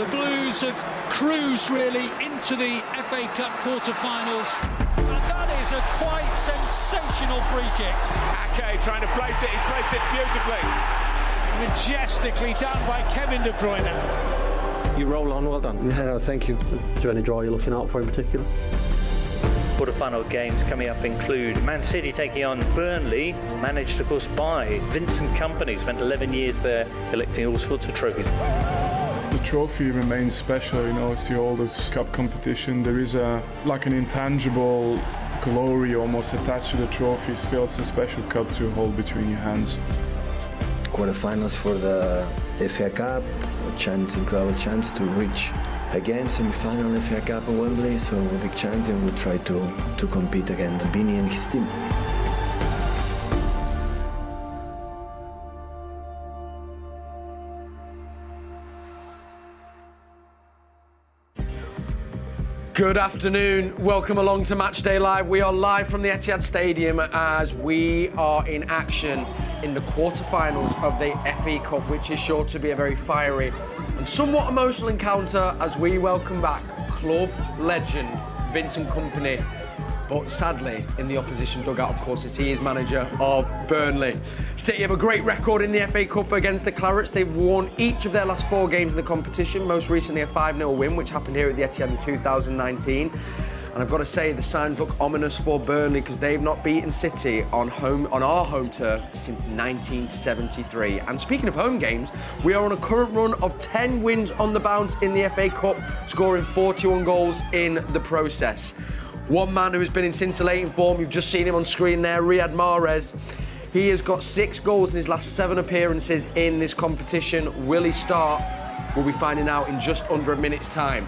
The Blues have cruised really into the FA Cup quarter-finals. And that is a quite sensational free kick. Ake trying to place it, he's placed it beautifully. Majestically done by Kevin De Bruyne. You roll on, well done. Yeah, no, thank you. Is there any draw you're looking out for in particular? Quarter-final games coming up include Man City taking on Burnley, managed of course by Vincent Kompany, spent 11 years there collecting all sorts of trophies. The trophy remains special, you know, it's the oldest cup competition. There is like an intangible glory almost attached to the trophy. Still, it's a special cup to hold between your hands. Quarterfinals for the FA Cup, incredible chance to reach again semi-final FA Cup at Wembley, so a big chance, and we'll try to compete against Vinny and his team. Good afternoon, welcome along to Matchday Live. We are live from the Etihad Stadium as we are in action in the quarterfinals of the FA Cup, which is sure to be a very fiery and somewhat emotional encounter as we welcome back club legend Vincent Kompany. But sadly, in the opposition dugout, of course, as he is manager of Burnley. City have a great record in the FA Cup against the Clarets. They've won each of their last 4 games in the competition, most recently a 5-0 win, which happened here at the Etihad in 2019. And I've got to say, the signs look ominous for Burnley because they've not beaten City on our home turf since 1973. And speaking of home games, we are on a current run of 10 wins on the bounce in the FA Cup, scoring 41 goals in the process. One man who has been in scintillating form, you've just seen him on screen there, Riyad Mahrez. He has got 6 goals in his last 7 appearances in this competition. Will he start? We'll be finding out in just under a minute's time.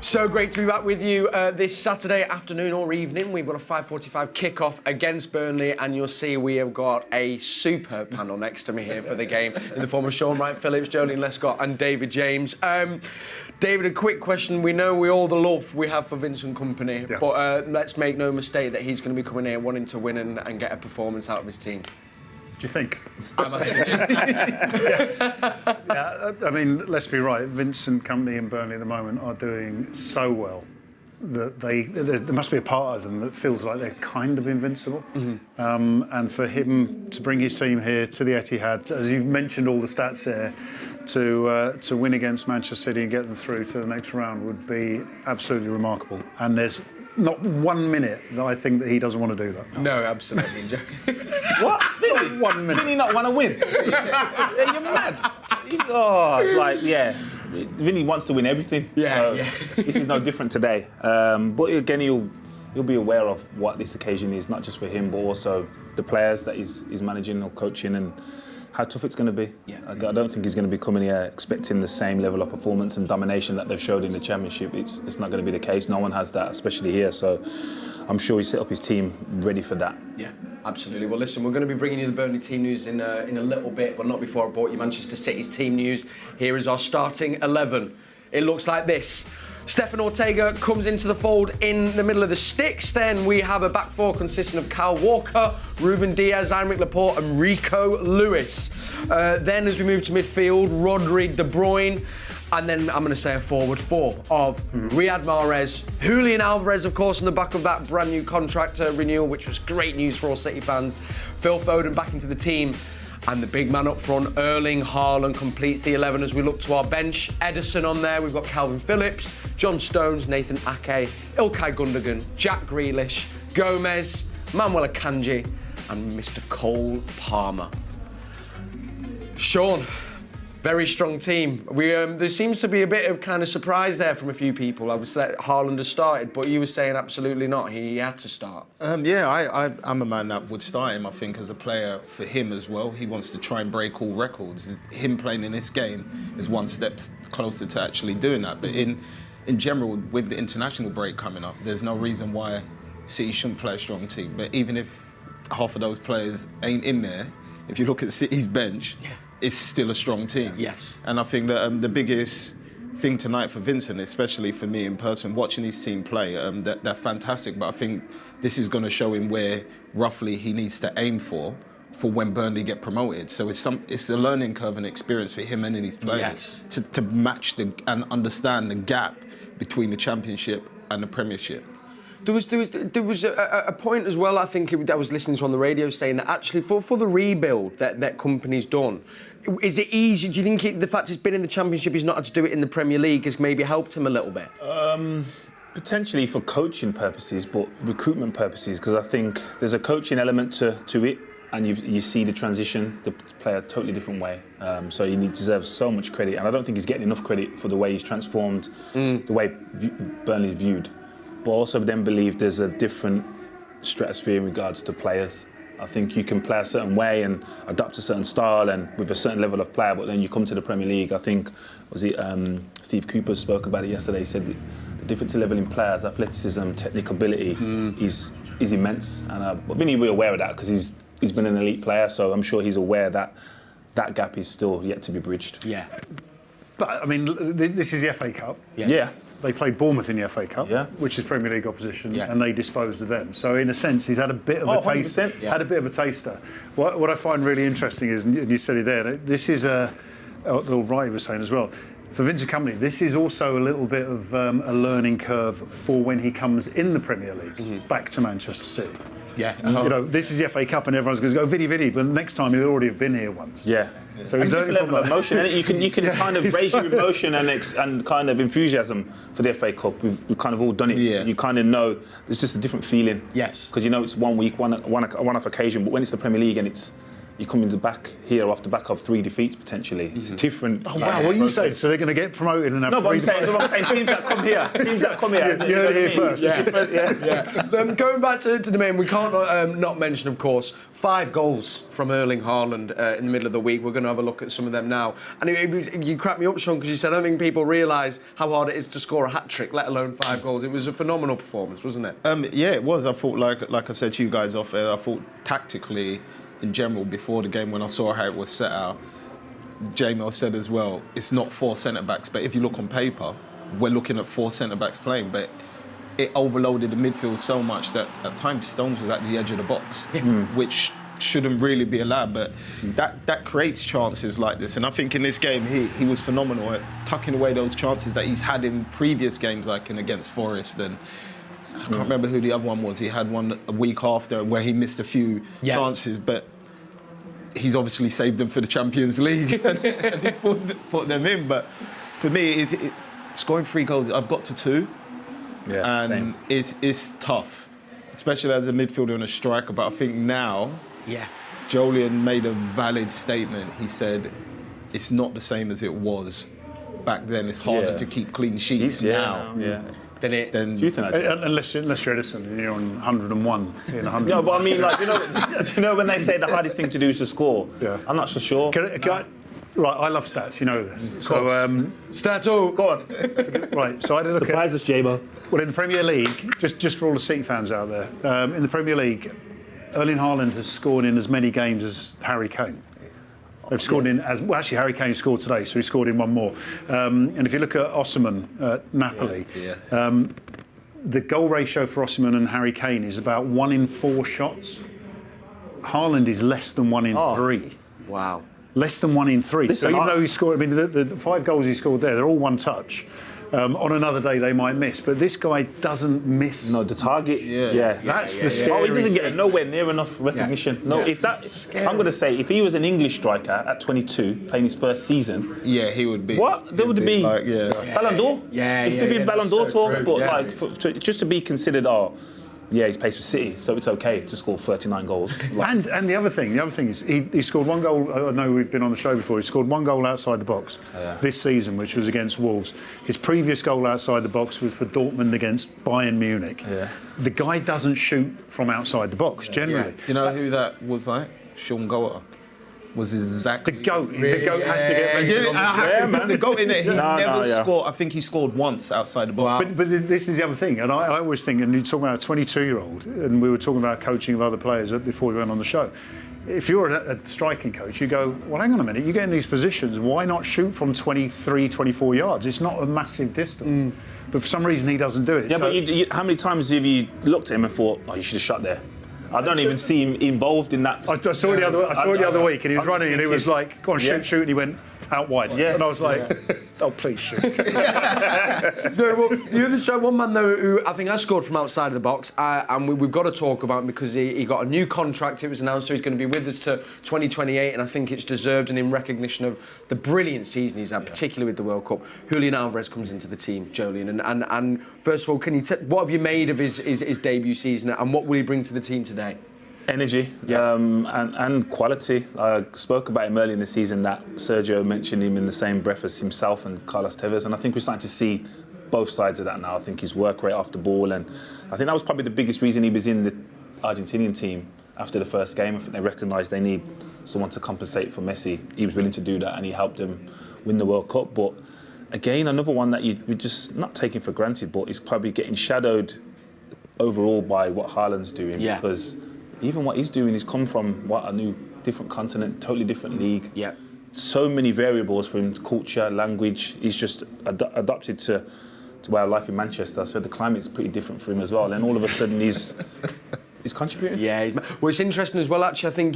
So great to be back with you this Saturday afternoon or evening. We've got a 5:45 kickoff against Burnley, and you'll see we have got a superb panel next to me here for the game in the form of Shaun, Wright, Phillips, Joleon, Lescott and David James. David, a quick question. We know all the love we have for Vincent Kompany, but let's make no mistake that he's going to be coming here wanting to win and get a performance out of his team. Do you think? I'm asking Yeah, I mean, let's be right. Vincent Kompany and Burnley at the moment are doing so well that there must be a part of them that feels like they're kind of invincible. Mm-hmm. And for him to bring his team here to the Etihad, as you've mentioned all the stats here, to win against Manchester City and get them through to the next round would be absolutely remarkable. And there's not 1 minute that I think that he doesn't want to do that. No, absolutely. What? Vinny? Not 1 minute. Vinny not want to win? You're mad. Vinny wants to win everything. This is no different today. But again, he'll be aware of what this occasion is, not just for him, but also the players that he's managing or coaching and how tough it's going to be. Yeah. I don't think he's going to be coming here expecting the same level of performance and domination that they've showed in the Championship. It's not going to be the case. No one has that, especially here. So I'm sure he set up his team ready for that. Yeah, absolutely. Well, listen, we're going to be bringing you the Burnley team news in a little bit, but not before I brought you Manchester City's team news. Here is our starting 11. It looks like this. Stefan Ortega comes into the fold in the middle of the sticks. Then we have a back four consisting of Kyle Walker, Ruben Diaz, Aymeric Laporte and Rico Lewis. Then as we move to midfield, Rodri, De Bruyne, and then I'm going to say a forward 4 of Riyad Mahrez, Joleon Alvarez, of course, on the back of that brand new contract renewal, which was great news for all City fans. Phil Foden back into the team. And the big man up front, Erling Haaland, completes the 11 as we look to our bench. Ederson on there, we've got Calvin Phillips, John Stones, Nathan Ake, Ilkay Gundogan, Jack Grealish, Gomez, Manuel Akanji, and Mr. Cole Palmer. Shaun, very strong team. There seems to be a bit of kind of surprise there from a few people. I was saying Haaland has started, but you were saying absolutely not. He had to start. I'm a man that would start him, I think, as a player for him as well. He wants to try and break all records. Him playing in this game is one step closer to actually doing that. But in general, with the international break coming up, there's no reason why City shouldn't play a strong team. But even if half of those players ain't in there, if you look at City's bench, it's still a strong team. Yes. And I think that the biggest thing tonight for Vincent, especially for me in person, watching his team play, they're fantastic. But I think this is going to show him where roughly he needs to aim for for when Burnley get promoted. So it's a learning curve and experience for him and his players to match and understand the gap between the Championship and the Premiership. There was a point as well, I think, I was listening to on the radio saying that actually for the rebuild that Kompany's done, is it easy? Do you think the fact he's been in the Championship, he's not had to do it in the Premier League, has maybe helped him a little bit? Potentially for coaching purposes, but recruitment purposes, because I think there's a coaching element to it, and you see the transition, the player a totally different way. So he deserves so much credit, and I don't think he's getting enough credit for the way he's transformed the way Burnley's viewed. But also then believe there's a different stratosphere in regards to players. I think you can play a certain way and adapt a certain style and with a certain level of player, but then you come to the Premier League. I think, Steve Cooper spoke about it yesterday. He said the difference level in players, athleticism, technical ability is immense. And I think he'll be aware of that because he's been an elite player, so I'm sure he's aware that that gap is still yet to be bridged. Yeah. But, I mean, this is the FA Cup. Yeah. They played Bournemouth in the FA Cup, which is Premier League opposition, and they disposed of them. So in a sense, he's had a bit of a taste. Had a bit of a taster. What I find really interesting is, and you said it there, this is Wright was saying as well. For Vincent Kompany, this is also a little bit of a learning curve for when he comes in the Premier League back to Manchester City. Yeah. You know, this is the FA Cup, and everyone's going to go Vinny, but next time he'll already have been here once. Yeah. So he's learning level of emotion, and you can kind of raise your emotion and kind of enthusiasm for the FA Cup. We've kind of all done it. Yeah. You kind of know there's just a different feeling. Yes. Because you know it's 1 week, one-off occasion, but when it's the Premier League and you come in the back here off the back of 3 defeats potentially. It's a different. Oh wow! What are you saying? So they're going to get promoted and have no, but I'm saying teams that come here. You heard it here first. Yeah. Going back to the main, we can't not mention, of course, 5 goals from Erling Haaland in the middle of the week. We're going to have a look at some of them now. And you cracked me up, Shaun, because you said I don't think people realise how hard it is to score a hat trick, let alone 5 goals. It was a phenomenal performance, wasn't it? Yeah, it was. I thought, like I said to you guys off air, I thought tactically, in general, before the game, when I saw how it was set out, J-Mel said as well, it's not 4 centre-backs, but if you look on paper, we're looking at 4 centre-backs playing, but it overloaded the midfield so much that at times Stones was at the edge of the box, which shouldn't really be allowed, but that creates chances like this. And I think in this game, he was phenomenal at tucking away those chances that he's had in previous games, like against Forest, and I can't remember who the other one was. He had one a week after where he missed a few chances, but he's obviously saved them for the Champions League and he put them in. But for me, scoring 3 goals, I've got to 2. Yeah, and it's tough, especially as a midfielder and a striker. But I think now, Joleon made a valid statement. He said, it's not the same as it was back then. It's harder to keep clean sheets now. Then unless you're Edison and you're on 101 in 100. No, but I mean, like, you know when they say the hardest thing to do is to score? Yeah. I'm not so sure. Right, I love stats, you know this. So, stats, go on. Right, so I had a look Surprise us, J-Mo. Well, in the Premier League, just for all the City fans out there, in the Premier League, Erling Haaland has scored in as many games as Harry Kane. They've scored in actually Harry Kane scored today, so he scored in 1 more. And if you look at Osimhen at Napoli, the goal ratio for Osimhen and Harry Kane is about 1 in 4 shots. Haaland is less than 1 in 3. Wow. Less than 1 in 3. So even though he scored, I mean, the 5 goals he scored there, they're all one touch. On another day they might miss, but this guy doesn't miss. No, the target. That's the scary he doesn't get thing. nowhere near enough recognition. No, if that, I'm going to say, if he was an English striker at 22 playing his first season, he would be. What? There would be like, Ballon d'Or. It could be Ballon d'Or talk, but like just to be considered, he's plays for City, so it's okay to score 39 goals. And the other thing is he scored 1 goal. I know we've been on the show before. He scored 1 goal outside the box this season, which was against Wolves. His previous goal outside the box was for Dortmund against Bayern Munich. The guy doesn't shoot from outside the box generally. You know who that was like? Shaun was exactly the goat. The goat has to get mentioned. Man. The goat in it. He never scored. I think he scored once outside the box. But this is the other thing, and I always think, and you talk about a 22-year-old, and we were talking about coaching of other players before we went on the show. If you're a striking coach, you go, well, hang on a minute, you get in these positions, why not shoot from 23, 24 yards? It's not a massive distance. But for some reason, he doesn't do it. Yeah, but how many times have you looked at him and thought, you should have shot there? I don't even see him involved in that. I saw it the other week, and he was running, and he was like, "Go on, shoot," and he went out wide, and I was like, "Oh, please shoot." No, well, the other side, one man though who I think has scored from outside of the box, and we've got to talk about him because he got a new contract. It was announced, so he's going to be with us to 2028, and I think it's deserved and in recognition of the brilliant season he's had, particularly with the World Cup. Juleon Alvarez comes into the team, Joleon, and first of all, can you what have you made of his debut season, and what will he bring to the team today? Energy and quality. I spoke about him early in the season that Sergio mentioned him in the same breath as himself and Carlos Tevez, and I think we're starting to see both sides of that now. I think his work rate off the ball, and I think that was probably the biggest reason he was in the Argentinian team after the first game. I think they recognised they need someone to compensate for Messi. He was willing to do that, and he helped them win the World Cup. But again, another one that we're just not taking for granted, but is probably getting shadowed overall by what Haaland's doing, because even what he's doing is come from a new, different continent, totally different league. Yeah. So many variables for him, culture, language. He's just adapted to way of life in Manchester, so the climate's pretty different for him as well. And all of a sudden he's contributing. Yeah, well, it's interesting as well. Actually, I think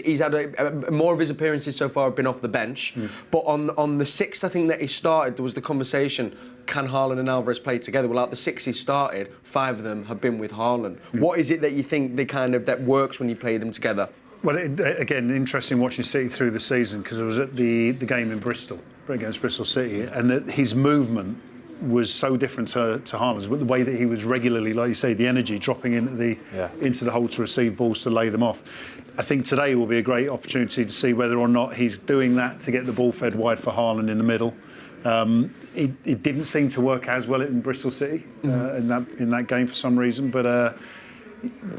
he's had more of his appearances so far have been off the bench. But on the 6th, I think that he started, there was the conversation: can Haaland and Alvarez play together? Well, out the 6 he started, 5 of them have been with Haaland. What is it that you think that works when you play them together? Well, again, interesting watching City through the season, because I was at the game in Bristol against Bristol City, and that his movement was so different to Haaland's, but the way that he was regularly, like you say, the energy dropping into the hole to receive balls, to lay them off. I think today will be a great opportunity to see whether or not he's doing that to get the ball fed wide for Haaland in the middle. It didn't seem to work as well in Bristol City in that game for some reason, but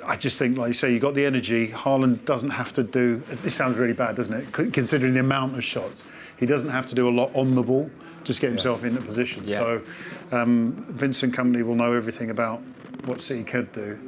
I just think, like you say, you got the energy. Haaland doesn't have to do. This sounds really bad, doesn't it? Considering the amount of shots, he doesn't have to do a lot on the ball. Just get himself into position. So Vincent Kompany will know everything about what City could do.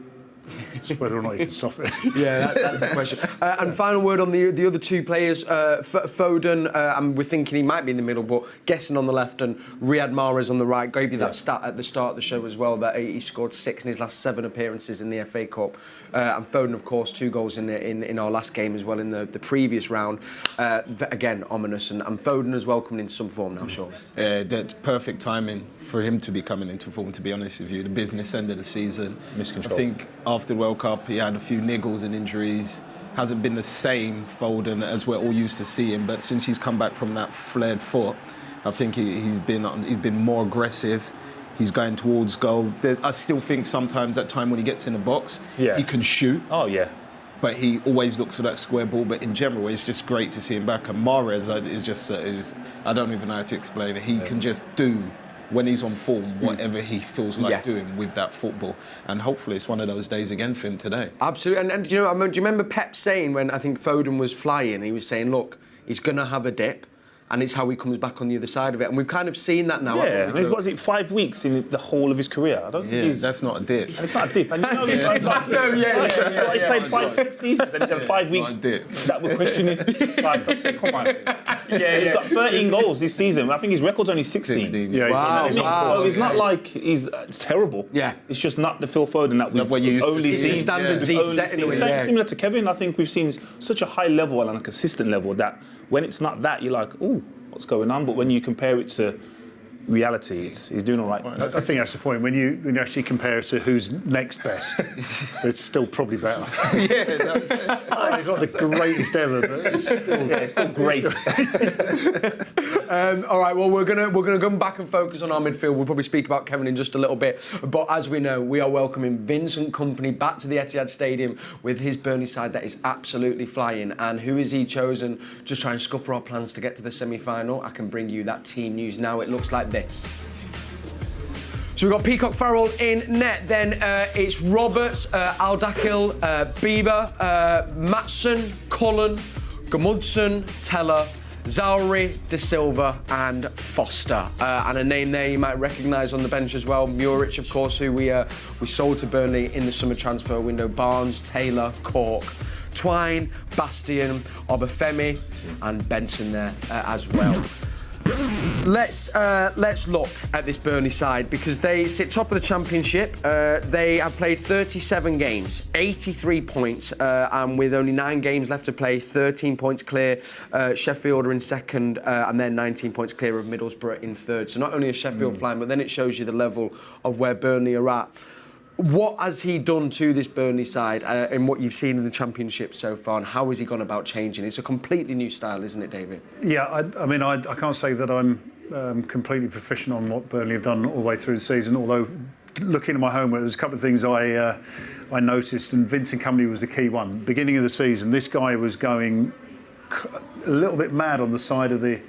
It's whether or not you can stop it. That's the question. And final word on the other two players, Foden, and we're thinking he might be in the middle, but guessing on the left, and Riyad Mahrez on the right. Gave you that stat at the start of the show as well, that he scored 6 in his last 7 appearances in the FA Cup. And Foden, of course, 2 goals in our last game as well in the previous round. Again, ominous, and Foden as well coming into some form now, Shaun. That's perfect timing for him to be coming into form, to be honest with you. The business end of the season. Miscontrol. I think after the World Cup, he had a few niggles and injuries. Hasn't been the same Foden as we're all used to seeing, but since he's come back from that flared foot, I think he's been more aggressive. He's going towards goal. I still think sometimes that time when he gets in the box, he can shoot. Oh, yeah. But he always looks for that square ball. But in general, it's just great to see him back. And Mahrez is just, I don't even know how to explain it. He can just do, when he's on form, whatever he feels like doing with that football. And hopefully it's one of those days again for him today. Absolutely. And do you remember Pep saying, when I think Foden was flying, he was saying, look, he's going to have a dip, and it's how he comes back on the other side of it. And we've kind of seen that now. Yeah, what is it, 5 weeks in the whole of his career? I don't think that's not a dip. And it's not a dip. And you know he's played he's played 5-6 seasons, and he's had 5 weeks that we're questioning. Come on. He's got 13 goals this season. I think his record's only 16. Wow. So it's not like it's terrible. Yeah. It's just not the Phil Foden that we've only seen. The standards he's setting. Similar to Kevin, I think we've seen such a high level and a consistent level that when it's not that, you're like, ooh, what's going on? But when you compare it to reality, he's doing all right. I think that's the point. When you actually compare it to who's next best, it's still probably better. It's not the greatest ever, but it's still great. All right, well, we're gonna come back and focus on our midfield. We'll probably speak about Kevin in just a little bit. But as we know, we are welcoming Vincent Kompany back to the Etihad Stadium with his Burnley side that is absolutely flying. And who has he chosen? Just try and scupper our plans to get to the semi-final. I can bring you that team news now. It looks like this. So we've got Peacock Farrell in net, then it's Roberts, Aldakil, Beaver, Matson, Cullen, Gudmundsson, Teller, Zauri, De Silva and Foster. And a name there you might recognise on the bench as well, Muric, of course, who we sold to Burnley in the summer transfer window, Barnes, Taylor, Cork, Twine, Bastian, Obafemi and Benson there as well. Let's look at this Burnley side because they sit top of the Championship. They have played 37 games, 83 points, and with only 9 games left to play, 13 points clear. Sheffield are in second, and then 19 points clear of Middlesbrough in third. So not only is Sheffield flying, but then it shows you the level of where Burnley are at. What has he done to this Burnley side in what you've seen in the Championship so far, and how has he gone about changing? It's a completely new style, isn't it, David? Yeah, I mean, I can't say that I'm completely proficient on what Burnley have done all the way through the season, although looking at my homework, there's a couple of things I noticed, and Vincent Kompany was the key one. Beginning of the season, this guy was going a little bit mad on the side of the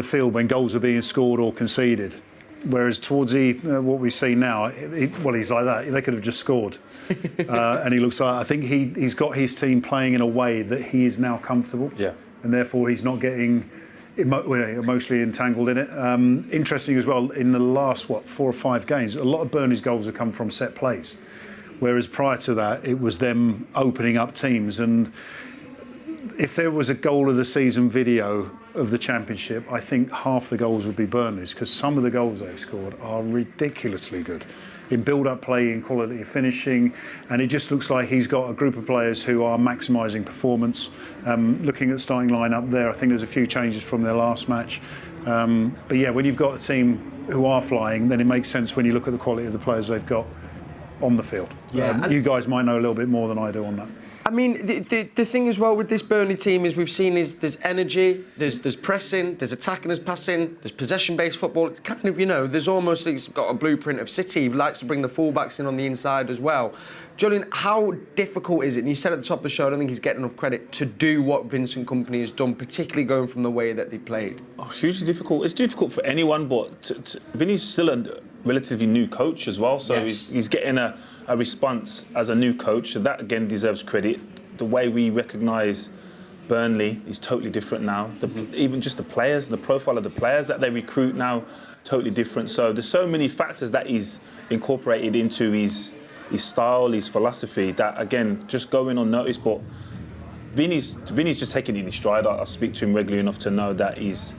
field when goals are being scored or conceded. Whereas towards what we see now, he's like that. They could have just scored. And he looks like, I think he's got his team playing in a way that he is now comfortable. Yeah. And therefore he's not getting emotionally entangled in it. Interesting as well, in the last, 4 or 5 games, a lot of Burnley's goals have come from set plays. Whereas prior to that, it was them opening up teams. And if there was a goal of the season video of the Championship, I think half the goals would be Burnley's, because some of the goals they've scored are ridiculously good in build-up play, in quality of finishing, and it just looks like he's got a group of players who are maximising performance. Looking at the starting line-up there, I think there's a few changes from their last match. But yeah, when you've got a team who are flying, then it makes sense when you look at the quality of the players they've got on the field. Yeah, you guys might know a little bit more than I do on that. I mean, the thing as well with this Burnley team is we've seen there's energy, there's pressing, there's attacking, there's passing, there's possession-based football. It's kind of, there's almost, it's got a blueprint of City. He likes to bring the fullbacks in on the inside as well. Joleon, how difficult is it, and you said at the top of the show, I don't think he's getting enough credit, to do what Vincent Kompany has done, particularly going from the way that they played? Oh, hugely difficult. It's difficult for anyone, but Vinny's still a relatively new coach as well, so yes. he's getting a response as a new coach, so that again deserves credit. The way we recognise Burnley is totally different now. Even just the players, the profile of the players that they recruit now, totally different. So there's so many factors that he's incorporated into his style, his philosophy, that again just going unnoticed. But Vinny's just taking it in his stride. I speak to him regularly enough to know that he's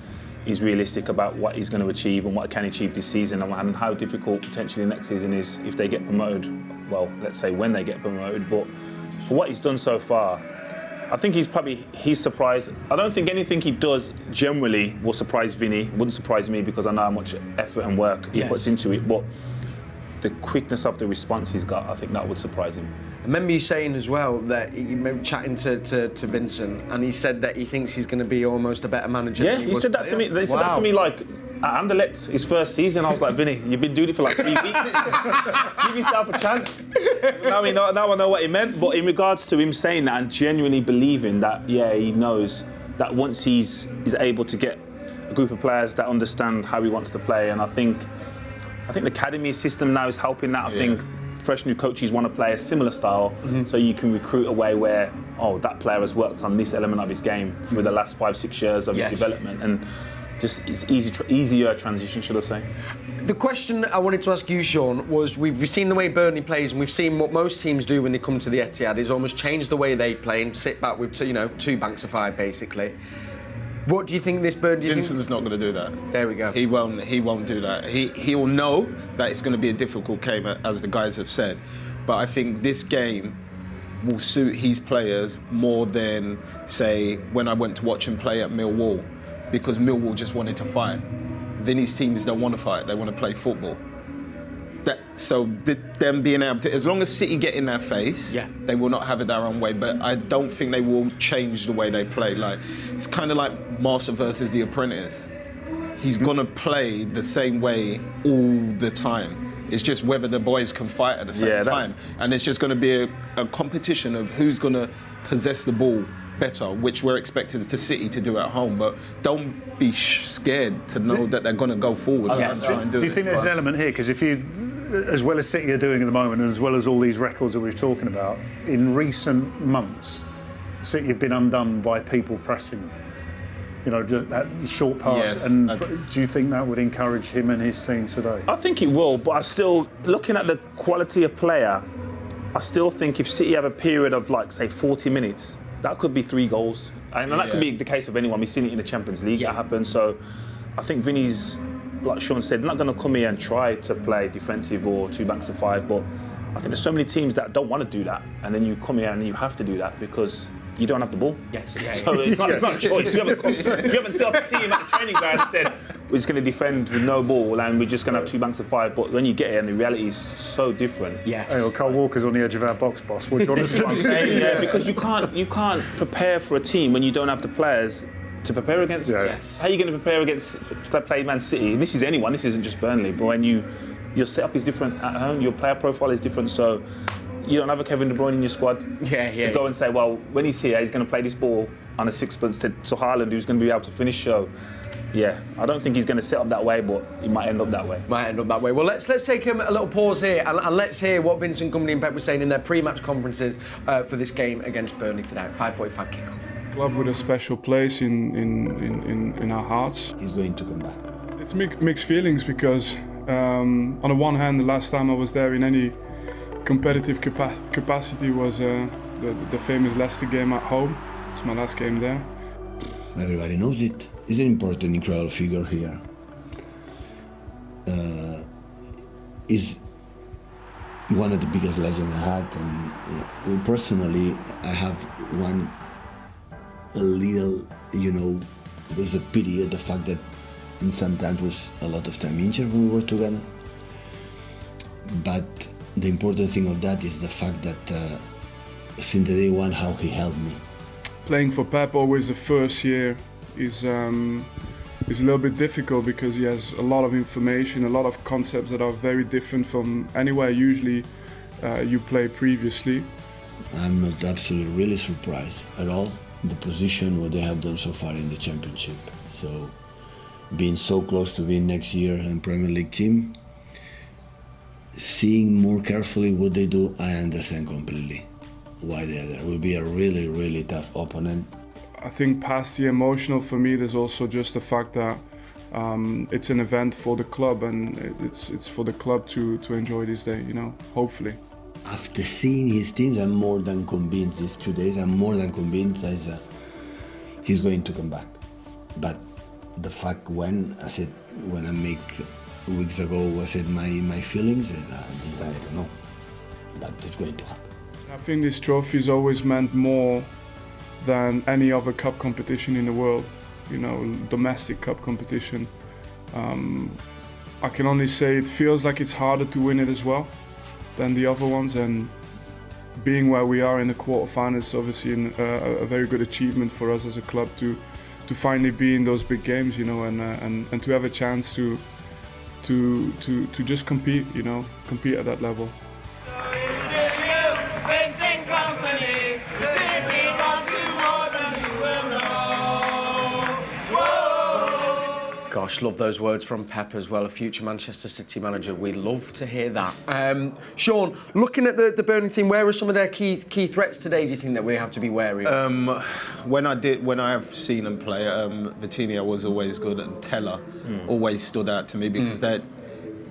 realistic about what he's going to achieve and what he can achieve this season, and how difficult potentially next season is if they get promoted. Well, let's say when they get promoted, but for what he's done so far, I think he's surprised. I don't think anything he does generally will surprise Vinny. Wouldn't surprise me, because I know how much effort and work he puts into it. But the quickness of the response he's got, I think that would surprise him. I remember you saying as well that you remember chatting to Vincent, and he said that he thinks he's going to be almost a better manager. Yeah, than he said that to me. They said that to me like at Anderlecht, his first season. I was like, Vinny, you've been doing it for like 3 weeks. Give yourself a chance. Now I know what he meant. But in regards to him saying that and genuinely believing that, yeah, he knows that once he's able to get a group of players that understand how he wants to play, and I think the academy system now is helping that. I think fresh new coaches want to play a similar style, so you can recruit a way where, that player has worked on this element of his game for the last 5-6 years of his development, and just it's easier transition, should I say. The question I wanted to ask you, Shaun, was we've seen the way Burnley plays, and we've seen what most teams do when they come to the Etihad is almost change the way they play and sit back with two banks of 5 basically. What do you think this Burnley? Vincent's not going to do that. There we go. He won't do that. He'll know that it's going to be a difficult game, as the guys have said. But I think this game will suit his players more than, say, when I went to watch him play at Millwall, because Millwall just wanted to fight. Vinny's teams don't want to fight. They want to play football. Them being able to, as long as City get in their face, they will not have it their own way. But I don't think they will change the way they play. Like, it's kind of like Master versus The Apprentice. He's gonna play the same way all the time. It's just whether the boys can fight at the same time, and it's just going to be a competition of who's going to possess the ball better, which we're expected to City to do at home. But don't be scared to know that they're going to go forward. Do you think there's an element here? Because if you, as well as City are doing at the moment, and as well as all these records that we're talking about, in recent months, City have been undone by people pressing them. That short pass. Yes, and do you think that would encourage him and his team today? I think it will, but I still, looking at the quality of player, I still think if City have a period of, like, say, 40 minutes, that could be 3 goals. And that could be the case with anyone. We've seen it in the Champions League, that happens. So I think Vinny's, like Shaun said, not going to come here and try to play defensive or 2 backs of 5, but I think there's so many teams that don't want to do that, and then you come here and you have to do that because you don't have the ball. Yes. So it's not a choice. You haven't set up a team at the training ground and said, we're just going to defend with no ball and we're just going to have 2 banks of 5. But when you get here, and the reality is so different. Yes. Hey, well, Carl Walker's on the edge of our box, boss. What do you want to say? I'm saying, yeah, because you can't prepare for a team when you don't have the players to prepare against. Yeah. Yes. How are you going to prepare against play Man City? This is anyone. This isn't just Burnley. But when your setup is different at home, your player profile is different. So you don't have a Kevin De Bruyne in your squad to go and say, well, when he's here, he's going to play this ball on a sixpence to Haaland, who's going to be able to finish. So, yeah, I don't think he's going to set up that way, but he might end up that way. Well, let's take a little pause here and let's hear what Vincent Kompany and Pep were saying in their pre-match conferences for this game against Burnley today at 5:45 kickoff. Club with a special place in our hearts. He's going to come back. It's mixed feelings because on the one hand, the last time I was there in any competitive capacity was the famous Leicester game at home. It's my last game there. Everybody knows it. He's an important, incredible figure here. He's one of the biggest legends I had, and personally, I have a little, it was a pity at the fact that sometimes was a lot of time injured when we were together. But the important thing of that is the fact that since the day one, how he helped me. Playing for Pep always the first year is a little bit difficult because he has a lot of information, a lot of concepts that are very different from anywhere usually you play previously. I'm not absolutely really surprised at all the position what they have done so far in the championship. So being so close to being next year in Premier League team, seeing more carefully what they do, I understand completely why they're there. It will be a really, really tough opponent. I think past the emotional for me, there's also just the fact that it's an event for the club and it's for the club to enjoy this day, hopefully. After seeing his teams, I'm more than convinced these 2 days, I'm more than convinced that he's going to come back. But the fact when I make weeks ago, I said my feelings, I don't know, but it's going to happen. I think this trophy's always meant more than any other cup competition in the world, domestic cup competition. I can only say it feels like it's harder to win it as well than the other ones, and being where we are in the quarterfinals is obviously a very good achievement for us as a club to finally be in those big games, and to have a chance to just compete, compete at that level. Gosh, love those words from Pep as well, a future Manchester City manager. We love to hear that. Shaun, looking at the Burnley team, where are some of their key threats today, do you think, that we have to be wary of? When I have seen them play, Vitinha was always good, and Teller always stood out to me because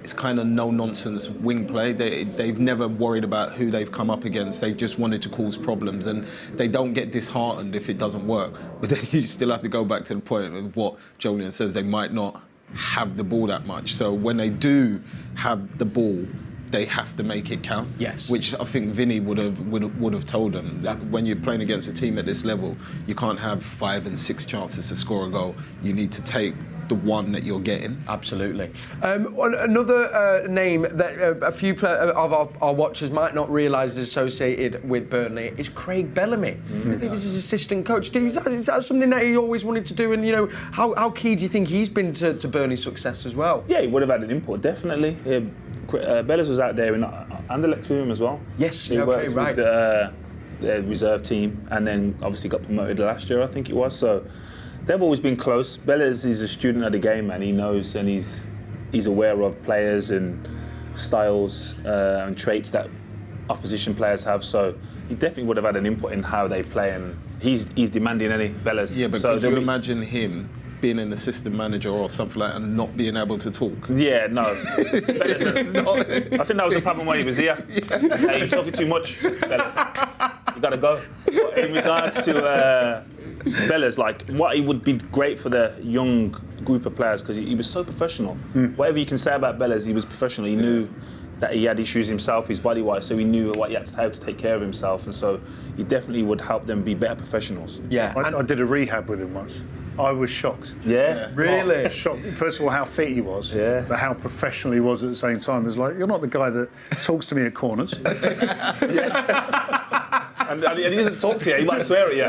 it's kind of no-nonsense wing play. They've never worried about who they've come up against. They've just wanted to cause problems, and they don't get disheartened if it doesn't work. But then you still have to go back to the point of what Joleon says. They might not have the ball that much. So when they do have the ball, they have to make it count. Yes. Which I think Vinny would have told them that when you're playing against a team at this level, you can't have 5 and 6 chances to score a goal. You need to take the one that you're getting. Absolutely. Another name that a few of our watchers might not realise is associated with Burnley is Craig Bellamy. He was his assistant coach. Is that something that he always wanted to do? And how key do you think he's been to Burnley's success as well? Yeah, he would have had an input, definitely. Bellis was out there in Anderlecht with him as well. Yes, he worked with the reserve team, and then obviously got promoted last year, I think it was. So they've always been close. Bellis is a student of the game, and he knows, and he's aware of players and styles and traits that opposition players have. So he definitely would have had an input in how they play, and he's demanding any Bellis. Yeah, but could you imagine him being an assistant manager or something like that and not being able to talk? Yeah, no. I think that was the problem when he was here. Yeah. Hey, you're talking too much, Bellis. You gotta go. But in regards to Bellis, like, what he would be great for the young group of players because he was so professional. Whatever you can say about Bellas, he was professional. He knew that he had issues himself, his body-wise, so he knew what he had to how to take care of himself, and so he definitely would help them be better professionals. Yeah, I did a rehab with him once. I was shocked. Yeah, really? Oh, shocked. First of all, how fit he was, yeah, but how professional he was at the same time. It was like, you're not the guy that talks to me at corners. And he doesn't talk to you. He might swear at you.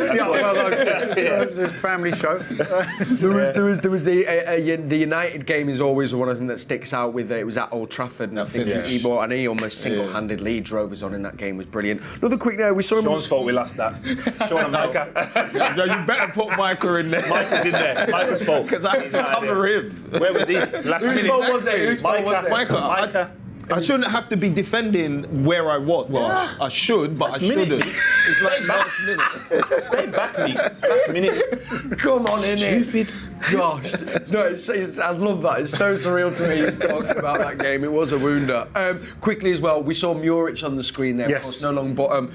It's a family show. There was the United game is always one of them that sticks out with it. It was at Old Trafford, and I think he almost single-handedly drove us on in that game. Was brilliant. Another quick note, we saw him. Sean's fault we lost that. Sean and Micah. You better put Micah in there. Micah's in there. Micah's fault. Because I had to cover him. Where was he? Last minute. Whose fault was it? Whose fault was it? Micah. I shouldn't have to be defending where I was. Well, I should, but I shouldn't. It's like last minute. Stay back, Meeks. Last minute. Come on, innit? Stupid. Gosh. No, I love that. It's so surreal to me he's talking about that game. It was a wounder. Quickly as well, we saw Muric on the screen there. Yes. Of course, no long, but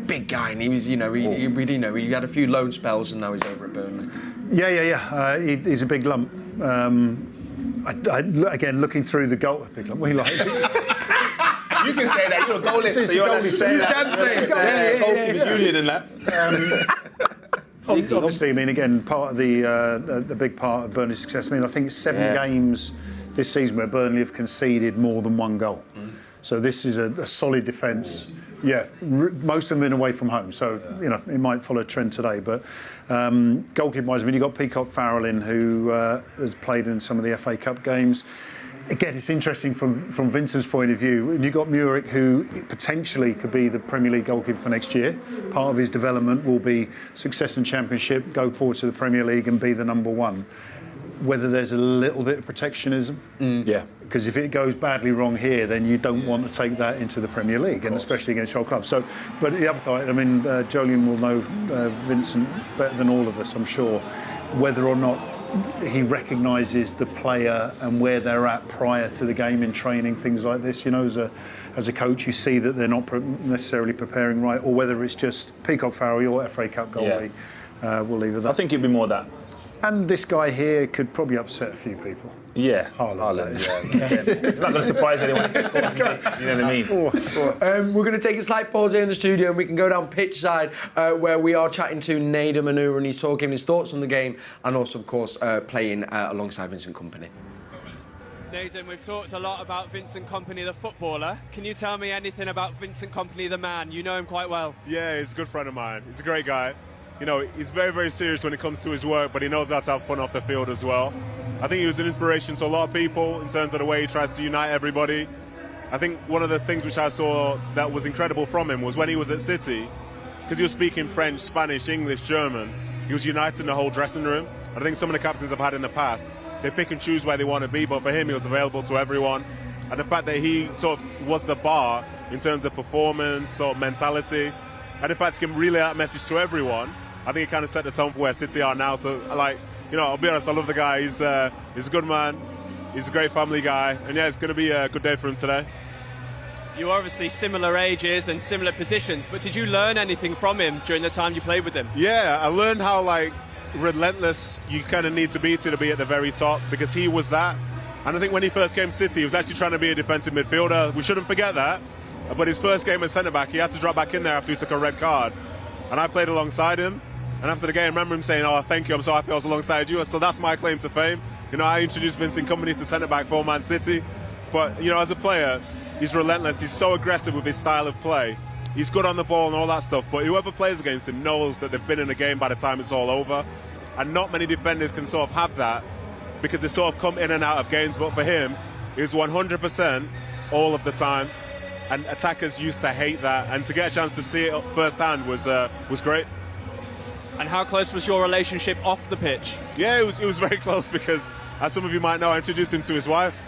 big guy, and he was, he had a few loan spells, and now he's over at Burnley. Yeah. He's a big lump. Again, looking through the goal, big lump. What do you like? You can say that. You're a goalie. So you're allowed to say that. You can say it. Goalkeepers union and that. Obviously, I mean, again, part of the big part of Burnley's success. I mean, I think it's 7 games this season where Burnley have conceded more than 1 goal. So this is a solid defence. Yeah, most of them been away from home, so it might follow a trend today. But goalkeeper-wise, I mean, you've got Peacock Farrell in, who has played in some of the FA Cup games. Again, it's interesting from Vincent's point of view. And you've got Muric, who potentially could be the Premier League goalkeeper for next year. Part of his development will be success in Championship, go forward to the Premier League and be the number 1. Whether there's a little bit of protectionism. Yeah. Because if it goes badly wrong here, then you don't want to take that into the Premier League, and especially against your club. So, but the other side, I mean, Joleon will know Vincent better than all of us, I'm sure, whether or not he recognises the player and where they're at prior to the game in training, things like this. As a coach, you see that they're not necessarily preparing right, or whether it's just Peacock Farrell, your FA Cup goalie. We'll leave it at that. I think it'd be more that. And this guy here could probably upset a few people. Yeah, Haaland. Yeah. Not going to surprise anyone. You know what I mean? We're going to take a slight pause here in the studio, and we can go down pitchside where we are chatting to Nader Manur, and he's talking his thoughts on the game, and also, of course, playing alongside Vincent Kompany. Nathan, we've talked a lot about Vincent Kompany, the footballer. Can you tell me anything about Vincent Kompany, the man? You know him quite well. Yeah, he's a good friend of mine. He's a great guy. He's very, very serious when it comes to his work, but he knows how to have fun off the field as well. I think he was an inspiration to a lot of people in terms of the way he tries to unite everybody. I think one of the things which I saw that was incredible from him was when he was at City, because he was speaking French, Spanish, English, German, he was uniting the whole dressing room. I think some of the captains I've had in the past, they pick and choose where they want to be, but for him, he was available to everyone. And the fact that he sort of was the bar in terms of performance, sort of mentality, and in fact, he can relay that message to everyone. I think it kind of set the tone for where City are now. So, I'll be honest, I love the guy. He's a good man. He's a great family guy. And, it's going to be a good day for him today. You're obviously similar ages and similar positions, but did you learn anything from him during the time you played with him? Yeah, I learned how, relentless you kind of need to be at the very top, because he was that. And I think when he first came to City, he was actually trying to be a defensive midfielder. We shouldn't forget that. But his first game as centre-back, he had to drop back in there after he took a red card. And I played alongside him. And after the game, I remember him saying, "Oh, thank you, I'm so happy I was alongside you." So that's my claim to fame. I introduced Vincent Kompany to centre-back for Man City. But, as a player, he's relentless. He's so aggressive with his style of play. He's good on the ball and all that stuff. But whoever plays against him knows that they've been in a game by the time it's all over. And not many defenders can sort of have that, because they sort of come in and out of games. But for him, it was 100% all of the time. And attackers used to hate that. And to get a chance to see it firsthand was great. And how close was your relationship off the pitch? Yeah, it was very close, because, as some of you might know, I introduced him to his wife.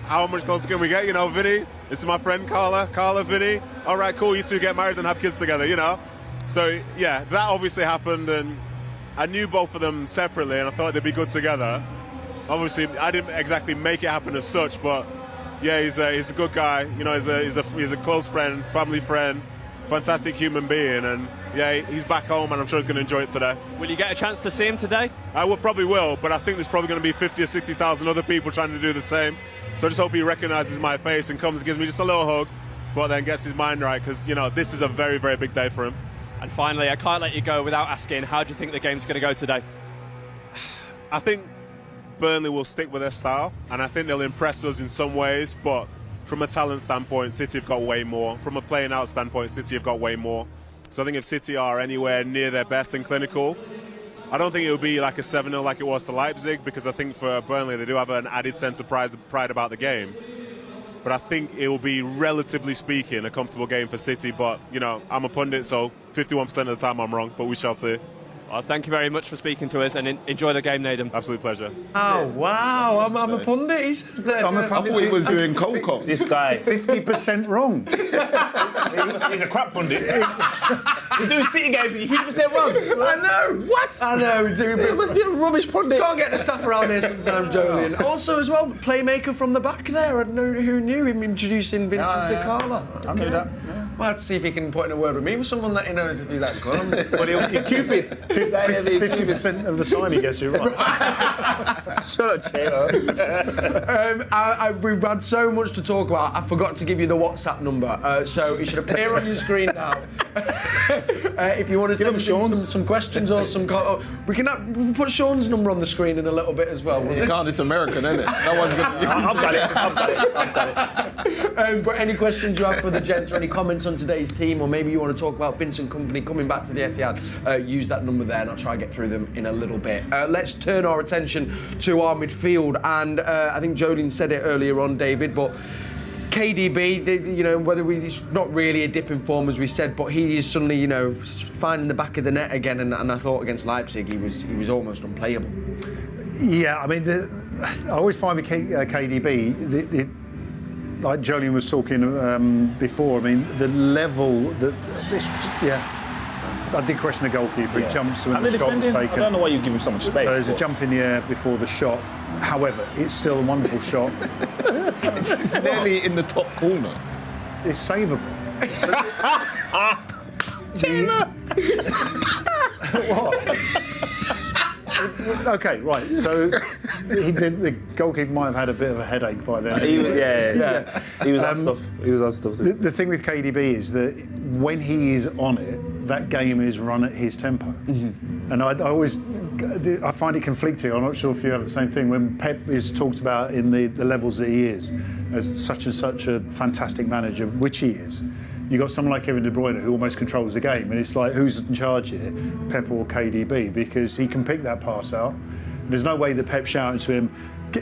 How much closer can we get? Vinny, this is my friend Carla, Vinny. All right, cool, you two get married and have kids together, So, yeah, that obviously happened, and I knew both of them separately, and I thought they'd be good together. Obviously, I didn't exactly make it happen as such, but, yeah, he's a good guy. He's a close friend, family friend. fantastic human being, and yeah, he's back home, and I'm sure he's going to enjoy it today. Will you get a chance to see him today? I probably will, but I think there's probably going to be 50 or 60,000 other people trying to do the same. So I just hope he recognises my face and comes and gives me just a little hug, but then gets his mind right, because, you know, this is a very, very big day for him. And finally, I can't let you go without asking, how do you think the game's going to go today? I think Burnley will stick with their style, and I think they'll impress us in some ways, but from a talent standpoint, City have got way more. From a playing out standpoint, City have got way more. So I think if City are anywhere near their best and clinical, I don't think it will be like a 7-0 like it was to Leipzig, because I think for Burnley they do have an added sense of pride about the game. But I think it will be, relatively speaking, a comfortable game for City. But, you know, I'm a pundit, so 51% of the time I'm wrong, but we shall see. Well, thank you very much for speaking to us, and enjoy the game, Nathan. Absolute pleasure. Oh, wow. I'm a pundit, he says that. I'm a pundit. I thought he was doing cold cop. This guy. 50% wrong. He's a crap pundit. He's doing City games and you're 50% wrong. I know. What? I know. It must be a rubbish pundit. Can't get the stuff around here sometimes, Joleon. Also, as well, playmaker from the back there. I don't know who knew him introducing Vincent to Carla. I knew that. We'll have to see if he can put in a word with me with someone that he knows if he's that good. But he'll Cupid. 50% of the time he gets it right. Shut up, We've had so much to talk about. I forgot to give you the WhatsApp number, so it should appear on your screen now. If you want to send some questions or some, we can put Shaun's number on the screen in a little bit as well. You can't. It's American, isn't it? No one's gonna. I've got it. But any questions you have for the gents, or any comments on today's team, or maybe you want to talk about Vincent Kompany coming back to the Etihad, use that number there, and I'll try and get through them in a little bit. Let's turn our attention to our midfield, and I think Joleon said it earlier on, David, but KDB, you know, it's not really a dip in form as we said, but he is suddenly, you know, finding the back of the net again, and I thought against Leipzig he was almost unplayable. Yeah, I mean, I always find with KDB, like Joleon was talking before, I mean, the level that this, I did question the goalkeeper. He jumps when the shot was taken. I don't know why you give him so much space. There's a jump in the air before the shot. However, it's still a wonderful shot. It's nearly in the top corner. It's savable. What? Okay, right. So the goalkeeper might have had a bit of a headache by then. He was on stuff. The thing with KDB is that when he is on it, that game is run at his tempo. Mm-hmm. And I find it conflicting. I'm not sure if you have the same thing. When Pep is talked about in the levels that he is, as such and such a fantastic manager, which he is, you've got someone like Kevin De Bruyne who almost controls the game, and it's like, who's in charge here, Pep or KDB? Because he can pick that pass out. There's no way that Pep shouting to him,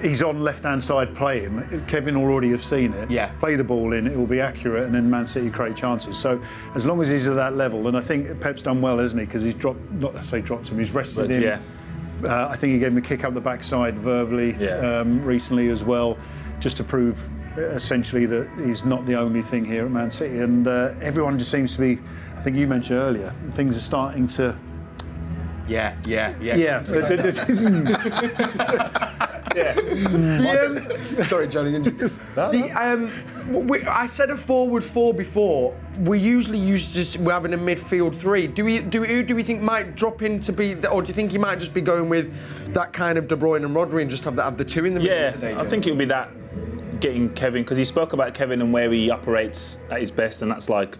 he's on left-hand side, play him. Kevin already have seen it. Yeah. Play the ball in, it will be accurate, and then Man City create chances. So as long as he's at that level, and I think Pep's done well, hasn't he? Because he's dropped him, he's rested him. Yeah. I think he gave him a kick up the backside verbally recently as well, just to prove essentially that he's not the only thing here at Man City, and everyone just seems to be, I think you mentioned earlier, things are starting to Sorry, Johnny. I said a forward four before. We usually we're having a midfield three. Do we think might drop in to be, or do you think he might just be going with that kind of De Bruyne and Rodri and just have the two in the middle today? I think it would be that, getting Kevin, because he spoke about Kevin and where he operates at his best, and that's like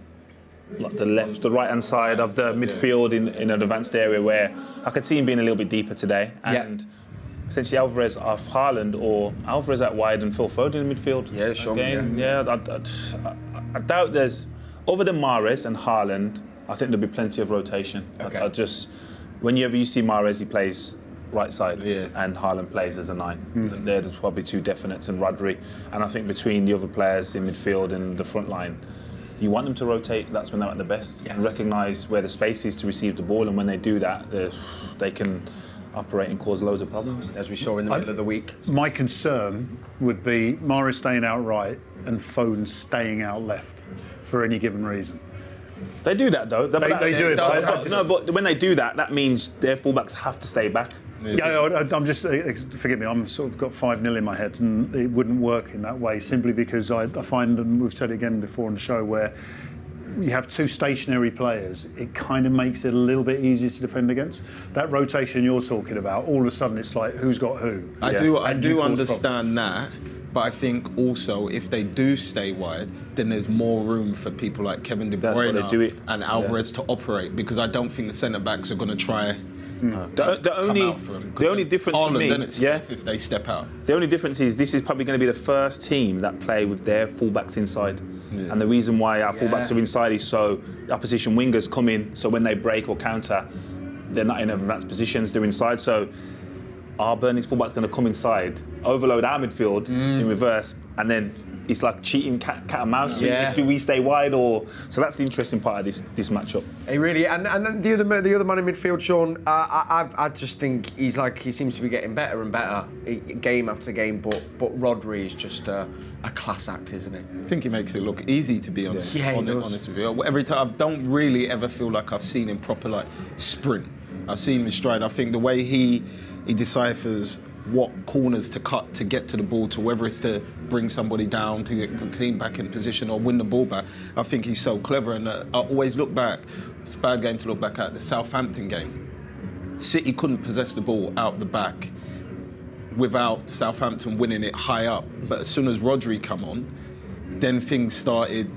the right hand side of the midfield in an advanced area where I could see him being a little bit deeper today, and potentially Alvarez off Haaland, or Alvarez out wide and Phil Foden in midfield. Yeah, sure. I doubt there's, other than Mahrez and Haaland, I think there'll be plenty of rotation. Okay. Whenever you see Mahrez, he plays right side, and Haaland plays as a 9. There's probably two definites, and Rodri. And I think between the other players in midfield and the front line, you want them to rotate. That's when they're at the best. And recognise where the space is to receive the ball, and when they do that, they can operate and cause loads of problems, as we saw in the middle of the week. My concern would be Mahrez staying out right and Foden staying out left for any given reason. They do that though. They do it. But when they do that, that means their fullbacks have to stay back. I'm just, forgive me, I'm sort of got 5-0 in my head, and it wouldn't work in that way, simply because I find, and we've said it again before on the show, where you have two stationary players, it kind of makes it a little bit easier to defend against. That rotation you're talking about, all of a sudden it's like, who's got who? I do understand that, but I think also if they do stay wide, then there's more room for people like Kevin De Bruyne and Alvarez to operate, because I don't think the centre-backs are going to try... The only difference for me, if they step out. The only difference is this is probably going to be the first team that play with their fullbacks inside. Yeah. And the reason why our fullbacks are inside is so the opposition wingers come in, so when they break or counter, they're not in advanced positions, they're inside. So our Burnley's fullback's going to come inside, overload our midfield in reverse, and then it's like cheating cat and mouse. Yeah. Do we stay wide or... So that's the interesting part of this matchup. He really... And the other man in midfield, Shaun, I just think he seems to be getting better and better game after game, but Rodri is just a class act, isn't he? I think he makes it look easy, to be honest. Yeah, honest with you. Every time, I don't really ever feel like I've seen him proper sprint. I've seen him in stride. I think the way he deciphers what corners to cut to get to the ball, to whether it's to bring somebody down, to get the team back in position or win the ball back. I think he's so clever, and I always look back, it's a bad game to look back at, the Southampton game. City couldn't possess the ball out the back without Southampton winning it high up, but as soon as Rodri come on, then things started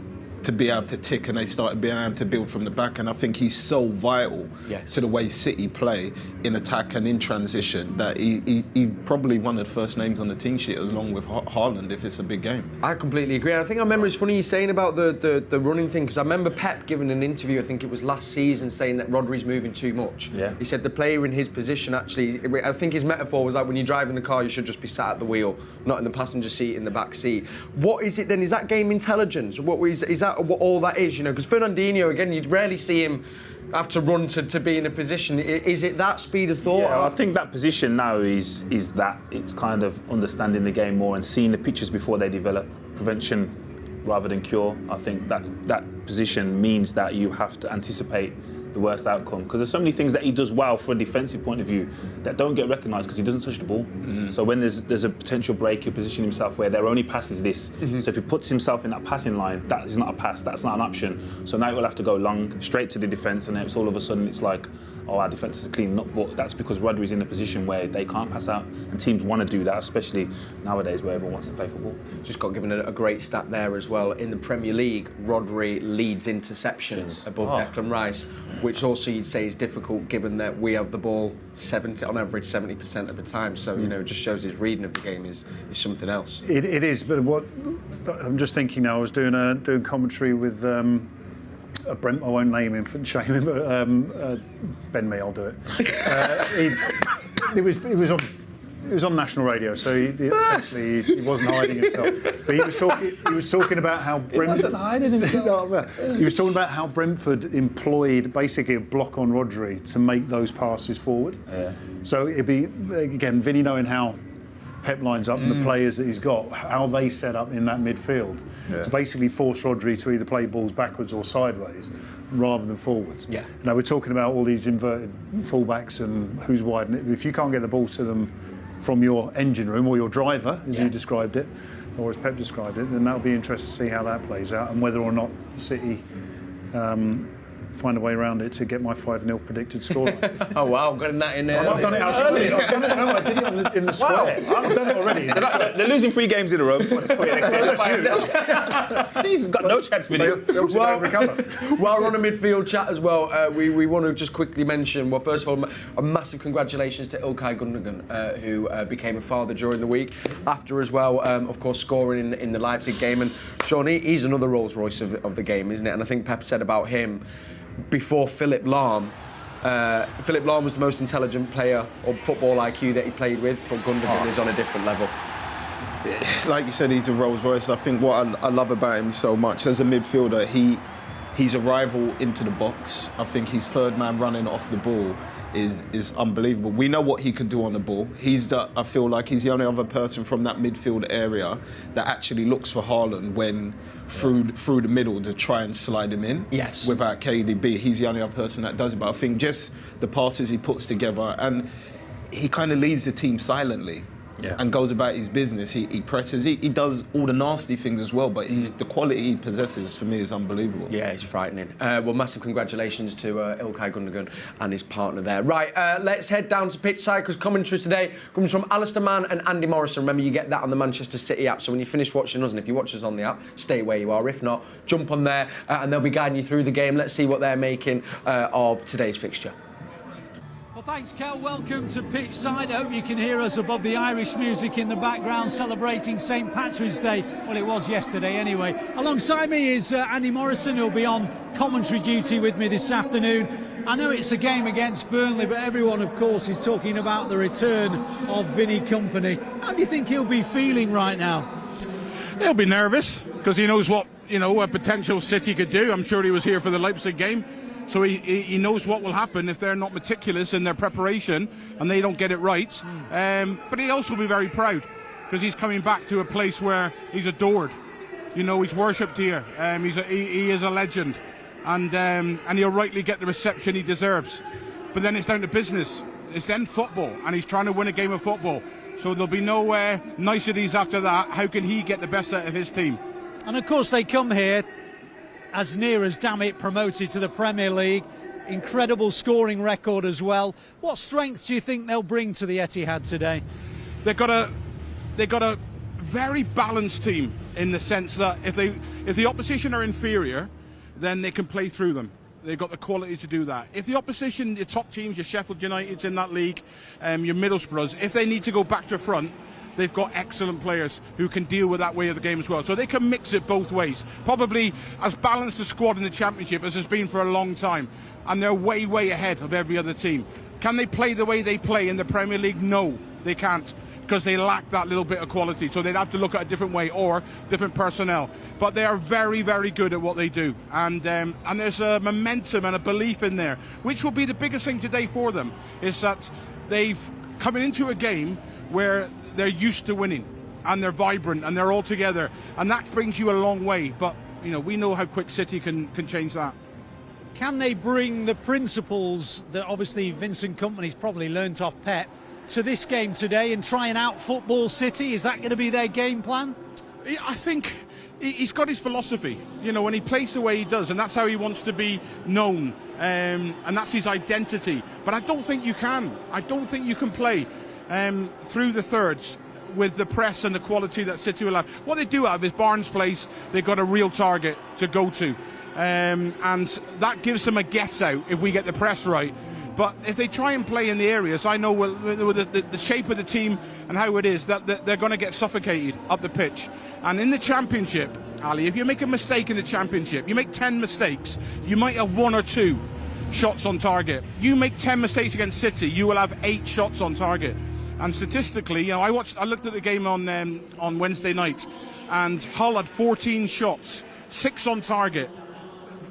to be able to tick, and they started being able to build from the back. And I think he's so vital to the way City play in attack and in transition that he probably one of the first names on the team sheet, along with Haaland, if it's a big game. I completely agree. I think I remember it's funny you saying about the running thing, because I remember Pep giving an interview, I think it was last season, saying that Rodri's moving too much. Yeah. He said the player in his position actually, I think his metaphor was like when you're driving the car, you should just be sat at the wheel, not in the passenger seat, in the back seat. What is it then? Is that game intelligence? Is that what all that is, because Fernandinho, again, you'd rarely see him have to run to be in a position. Is it that speed of thought? Yeah, I think that position now is that it's kind of understanding the game more and seeing the pictures before they develop. Prevention rather than cure. I think that position means that you have to anticipate the worst outcome, because there's so many things that he does well from a defensive point of view that don't get recognised because he doesn't touch the ball. So when there's a potential break, he'll position himself where their only pass is this. So if he puts himself in that passing line, that is not a pass, that's not an option. So now he'll have to go long, straight to the defence, and then it's all of a sudden it's like, oh, our defence is cleaning up. But that's because Rodri's in a position where they can't pass out, and teams want to do that, especially nowadays where everyone wants to play football. Just got given a great stat there as well. In the Premier League, Rodri leads interceptions above Declan Rice, which also you'd say is difficult given that we have the ball on average 70% of the time. So, it just shows his reading of the game is something else. It is, but what I'm just thinking now, I was doing commentary with Brent, I won't name him for shame him, but Ben Me, I'll do it. It was on national radio, so essentially he wasn't hiding himself. But he was talking about how Brentford. He wasn't hiding himself. He was talking about how Brentford employed basically a block on Rodri to make those passes forward. Yeah. So it'd be again Vinny knowing how Pep lines up and the players that he's got, how they set up in that midfield to basically force Rodri to either play balls backwards or sideways rather than forwards. Yeah. Now we're talking about all these inverted fullbacks and who's wide. And if you can't get the ball to them from your engine room or your driver, as you described it, or as Pep described it, then that'll be interesting to see how that plays out and whether or not City find a way around it to get my 5-0 predicted scoreline. Oh wow, I've got that in there. I've done it. I did it in the square. Wow. I've done it already. They're losing 3 games in a row. He's got no chance for you. While we're on a midfield chat as well, we want to just quickly mention, well, first of all, a massive congratulations to Ilkay Gundogan, who became a father during the week. After as well, of course, scoring in the Leipzig game. And Shaun, he's another Rolls Royce of the game, isn't it? And I think Pep said about him, before Philip Lahm was the most intelligent player or football IQ that he played with, but Gundogan is on a different level. Like you said, he's a Rolls Royce. I think what I love about him so much, as a midfielder, he's a rival into the box. I think his third man running off the ball is unbelievable. We know what he can do on the ball. I feel like he's the only other person from that midfield area that actually looks for Haaland when through the middle to try and slide him in. Yes. Without KDB, he's the only other person that does it. But I think just the passes he puts together, and he kind of leads the team silently. and goes about his business. He presses, he does all the nasty things as well, but the quality he possesses for me is unbelievable. Yeah, it's frightening. Well, massive congratulations to Ilkay Gundogan and his partner there. Right, let's head down to Pitchside, because commentary today comes from Alistair Mann and Andy Morrison. Remember, you get that on the Manchester City app, so when you finish watching us, and if you watch us on the app, stay where you are. If not, jump on there and they'll be guiding you through the game. Let's see what they're making of today's fixture. Well, thanks, Kel. Welcome to Pitchside. I hope you can hear us above the Irish music in the background, celebrating St Patrick's Day. Well, it was yesterday anyway. Alongside me is Andy Morrison, who'll be on commentary duty with me this afternoon. I know it's a game against Burnley, but everyone, of course, is talking about the return of Vinny Kompany. How do you think he'll be feeling right now? He'll be nervous, because he knows what, a potential City could do. I'm sure he was here for the Leipzig game. So he knows what will happen if they're not meticulous in their preparation and they don't get it right. But he'll also be very proud, because he's coming back to a place where he's adored. He's worshipped here. He is a legend, and he'll rightly get the reception he deserves. But then it's down to business. It's then football, and he's trying to win a game of football. So there'll be no niceties after that. How can he get the best out of his team? And of course they come here as near as, damn it, promoted to the Premier League. Incredible scoring record as well. What strengths do you think they'll bring to the Etihad today? They've got a very balanced team, in the sense that if the opposition are inferior, then they can play through them. They've got the quality to do that. If the opposition, your top teams, your Sheffield United's in that league, your Middlesbroughs, if they need to go back to front, they've got excellent players who can deal with that way of the game as well. So they can mix it both ways. Probably as balanced a squad in the Championship as has been for a long time. And they're way, way ahead of every other team. Can they play the way they play in the Premier League? No, they can't, because they lack that little bit of quality. So they'd have to look at a different way or different personnel. But they are very, very good at what they do. And there's a momentum and a belief in there, which will be the biggest thing today for them, is that they've come into a game where they're used to winning, and they're vibrant, and they're all together, and that brings you a long way. But we know how quick City can change that. Can they bring the principles that obviously Vincent Kompany's probably learnt off Pep to this game today and try and out-football City? Is that going to be their game plan? I think he's got his philosophy, and he plays the way he does, and that's how he wants to be known, and that's his identity. But I don't think you can. I don't think you can play through the thirds with the press and the quality that City will have. What they do have is Barnes' place. They've got a real target to go to, and that gives them a get-out if we get the press right. But if they try and play in the areas, I know with the shape of the team and how it is, that they're going to get suffocated up the pitch. And in the Championship, Ali, if you make a mistake in the Championship, you make 10 mistakes, you might have 1 or 2 shots on target. You make 10 mistakes against City, you will have 8 shots on target. And statistically, I looked at the game on Wednesday night, and Hull had 14 shots, 6 on target.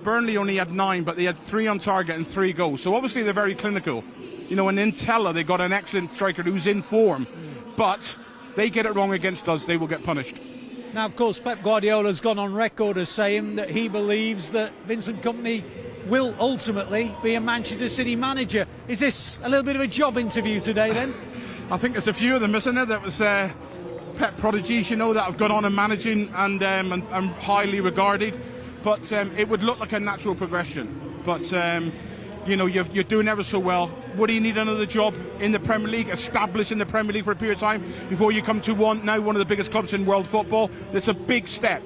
Burnley only had 9, but they had 3 on target and 3 goals. So obviously they're very clinical. And in Tella, they've got an excellent striker who's in form. But they get it wrong against us, they will get punished. Now, of course, Pep Guardiola's gone on record as saying that he believes that Vincent Kompany will ultimately be a Manchester City manager. Is this a little bit of a job interview today, then? I think there's a few of them, isn't there? That was Pep prodigies, that have gone on and managing and highly regarded. But it would look like a natural progression. But, you're doing ever so well. Would he need another job in the Premier League, established in the Premier League for a period of time, before you come to one of the biggest clubs in world football? It's a big step.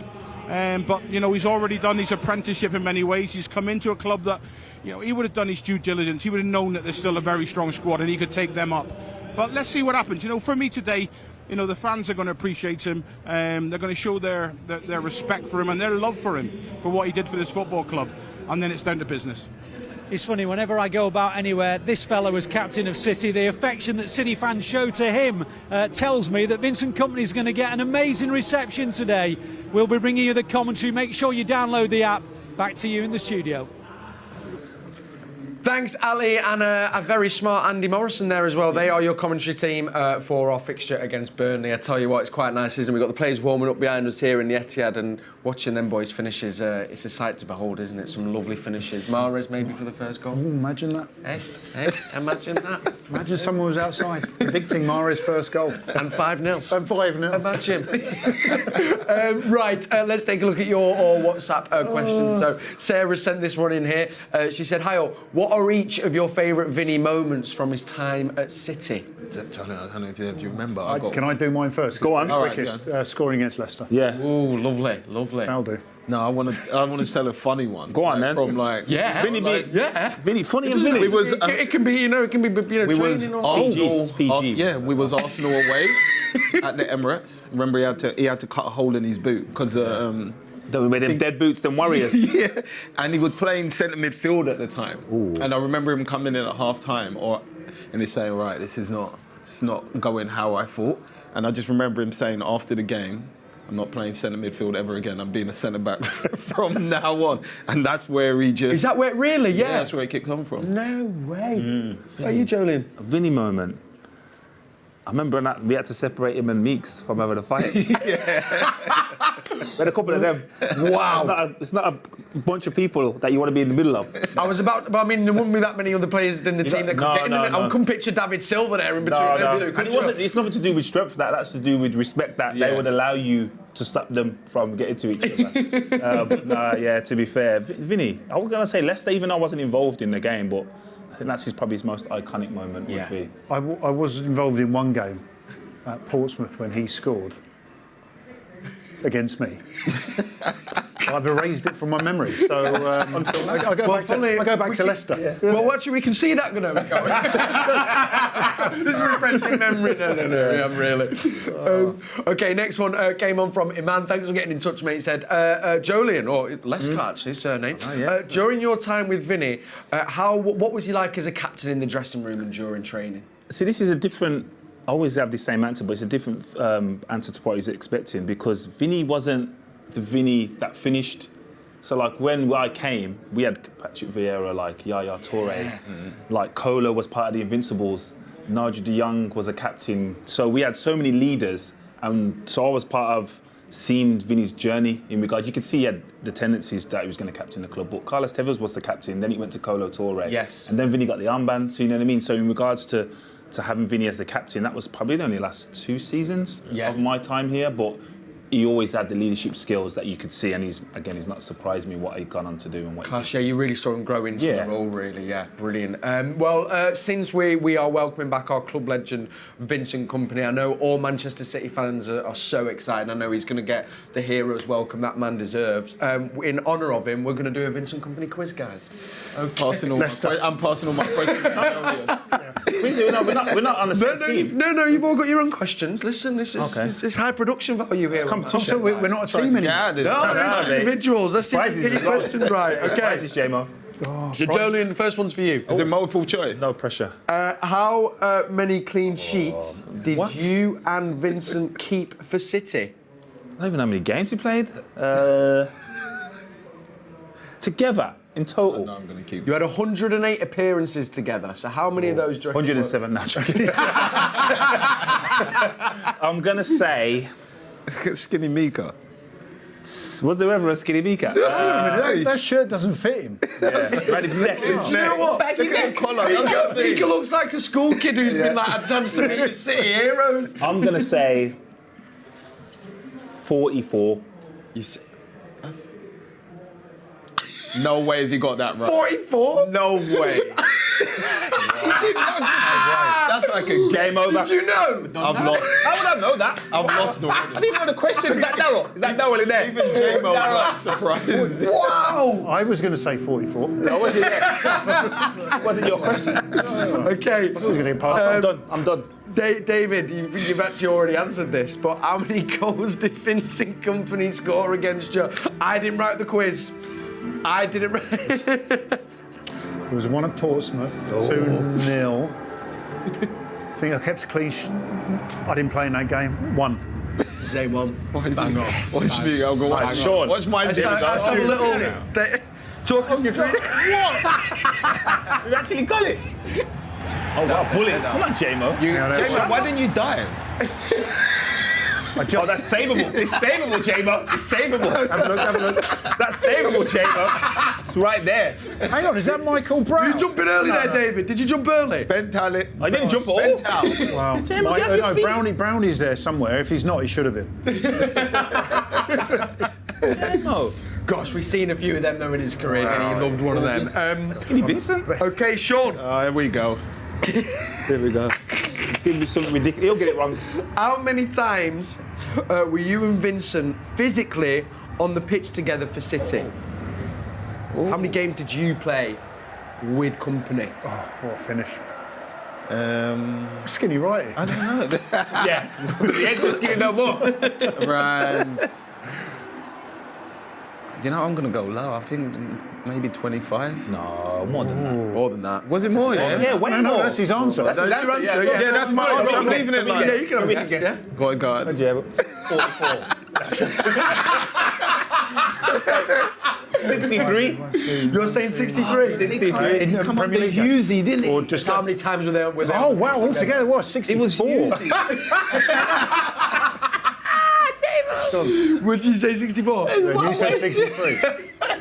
But, he's already done his apprenticeship in many ways. He's come into a club that, he would have done his due diligence. He would have known that there's still a very strong squad and he could take them up. But let's see what happens. For me today, the fans are going to appreciate him. They're going to show their respect for him and their love for him, for what he did for this football club. And then it's down to business. It's funny, whenever I go about anywhere, this fella was captain of City. The affection that City fans show to him tells me that Vincent Kompany is going to get an amazing reception today. We'll be bringing you the commentary. Make sure you download the app. Back to you in the studio. Thanks, Ali, and a very smart Andy Morrison there as well. They are your commentary team for our fixture against Burnley. I tell you what, it's quite nice, isn't it? We've got the players warming up behind us here in the Etihad, and watching them boys finish it's a sight to behold, isn't it? Some lovely finishes. Mahrez maybe for the first goal. Ooh, imagine that. Hey, imagine that. Imagine someone was outside predicting Mahrez' first goal. And 5-0. And 5-0. Imagine. Right, let's take a look at your WhatsApp questions. So Sarah sent this one in here. She said, "Hi all, what are each of your favourite Vinny moments from his time at City?" Johnny, I don't know if you remember. Can I do mine first? Go on. Quickest, scoring against Leicester. Yeah. Ooh, lovely. That'll do. No, I want to tell a funny one. Go on, then. From like Vinny, Vinny, funny and Vinny. It can be, we was training or Arsenal. PG. Yeah, we was Arsenal away at the Emirates. Remember, he had to cut a hole in his boot because. Then we made him dead boots, them Warriors. Yeah, and he was playing centre midfield at the time. Ooh. And I remember him coming in at half time, and he's saying, "Right, it's not going how I thought." And I just remember him saying after the game, "I'm not playing centre midfield ever again. I'm being a centre back from now on." And that's where he just. Is that where really? Yeah. That's where it kicked on from. No way. Are you, Joleon? A Vinny moment. I remember we had to separate him and Meeks from having a fight. We had a couple of them. Wow. It's not a bunch of people that you want to be in the middle of. I was about, but I mean, there wouldn't be that many other players in the team that could get in the middle. I couldn't picture David Silva there in between them two. And it's nothing to do with strength. That's to do with respect that they would allow you to stop them from getting to each other. But to be fair, Vinny, I was going to say Leicester, even though I wasn't involved in the game, but I think that's probably his most iconic moment would be. I was involved in one game at Portsmouth when he scored against me. I've erased it from my memory, so I go back to Leicester. Yeah. Well, actually, we can see that. This is a refreshing memory. No, really. Okay, next one came on from Iman. Thanks for getting in touch, mate. He said, Joleon, or Lescott, actually, his surname. Oh, yeah. During your time with Vinny, what was he like as a captain in the dressing room and during training? See, this is a different... I always have the same answer, but it's a different answer to what he's expecting, because Vinny wasn't the Vinny that finished. So, like, when I came, we had Patrick Vieira, like Yaya Toure, like Kola was part of the Invincibles, Nigel de Jong was a captain. So we had so many leaders, and so I was part of seeing Vinny's journey in regards. You could see he had the tendencies that he was going to captain the club, but Carlos Tevez was the captain, then he went to Kolo Toure. Yes. And then Vinny got the armband, so you know what I mean? So in regards to having Vinny as the captain, that was probably the only last 2 seasons of my time here, but he always had the leadership skills that you could see, and he's not surprised me what he'd gone on to do and what. Gosh, yeah, you really saw him grow into the role, really. Yeah, brilliant. Since we are welcoming back our club legend Vincent Kompany, I know all Manchester City fans are so excited. I know he's going to get the hero's welcome that man deserves. In honour of him, we're going to do a Vincent Kompany quiz, guys. Okay. I'm passing all my questions to We're not on the same team. No, you've all got your own questions. Listen, this is high production value here. Also, we're not a team anymore. No, individuals. Let's see if we can get your questions right. Okay. Prizes, J-Mo. So, Joleon, the first one's for you. Is it multiple choice? No pressure. How many clean sheets did you and Vincent keep for City? I don't even know how many games we played. Together, in total. No, I'm going to keep. You had 108 appearances together. So how many of those do you reckon 107 now. I'm going to say... Skinny Mika. Was there ever a Skinny Mika? That shirt doesn't fit him. Around his neck. Do you know what? Baggy neck. Mika looks like a school kid who's been like a chance to meet the City heroes. I'm going to say 44. No way has he got that right. 44? No way. That's like a game over. Did you know? I've lost. How would I know that? I've lost already. I didn't know the question. Is that Daryl? Is that Daryl in there? Even J-Mo was like surprised. Wow! I was going to say 44. No, was it? Wasn't your question? Okay. I was going to get past. I'm done. David, you've actually already answered this, but how many goals did Vincent Kompany score against you? I didn't write the quiz. I didn't write. There was one at Portsmouth, 2-0. I think I kept a clean sheet. I didn't play in that game. 1. Say 1. Bang on. Watch me. I'll go watch Shaun. Watch mine. Let's have a little. Talk us through it. We've actually got it. Oh, wow, bullet. Come on, J-Mo. J-Mo, why didn't you dive? Oh, that's savable. It's savable, J-Mo. It's savable. Have a look. That's savable, J-Mo. It's right there. Hang on, is that Michael Brown? You jumped in early there, David. Did you jump early? Ben Tallet. I didn't jump at all. Wow. J-Mo, get off your feet. Brownie's there somewhere. If he's not, he should have been. J-Mo. Gosh, we've seen a few of them though in his career, and he loved one of them. Skinny Vincent. Okay, Shaun. Here we go. There we go. Give me something ridiculous. He'll get it wrong. How many times were you and Vincent physically on the pitch together for City? Ooh. How many games did you play with Kompany? Oh, what a finish. Skinny Wright. I don't know. Yeah. The eggs are skinny no more. Around. You know, I'm going to go low. I think maybe 25. No, more than that. More than that. Was it more? Yeah, way more. No, that's his answer. That's his answer. Yeah, that's my answer. I'm leaving it like that. Yeah, you can have a guess, yeah. Go on. 44. 63. You're saying 63? 63. In Premier League. Uzi, didn't it? Or just how many times were there? Oh, wow, altogether it was 64. It was Uzi. Would you say 64? You said 63.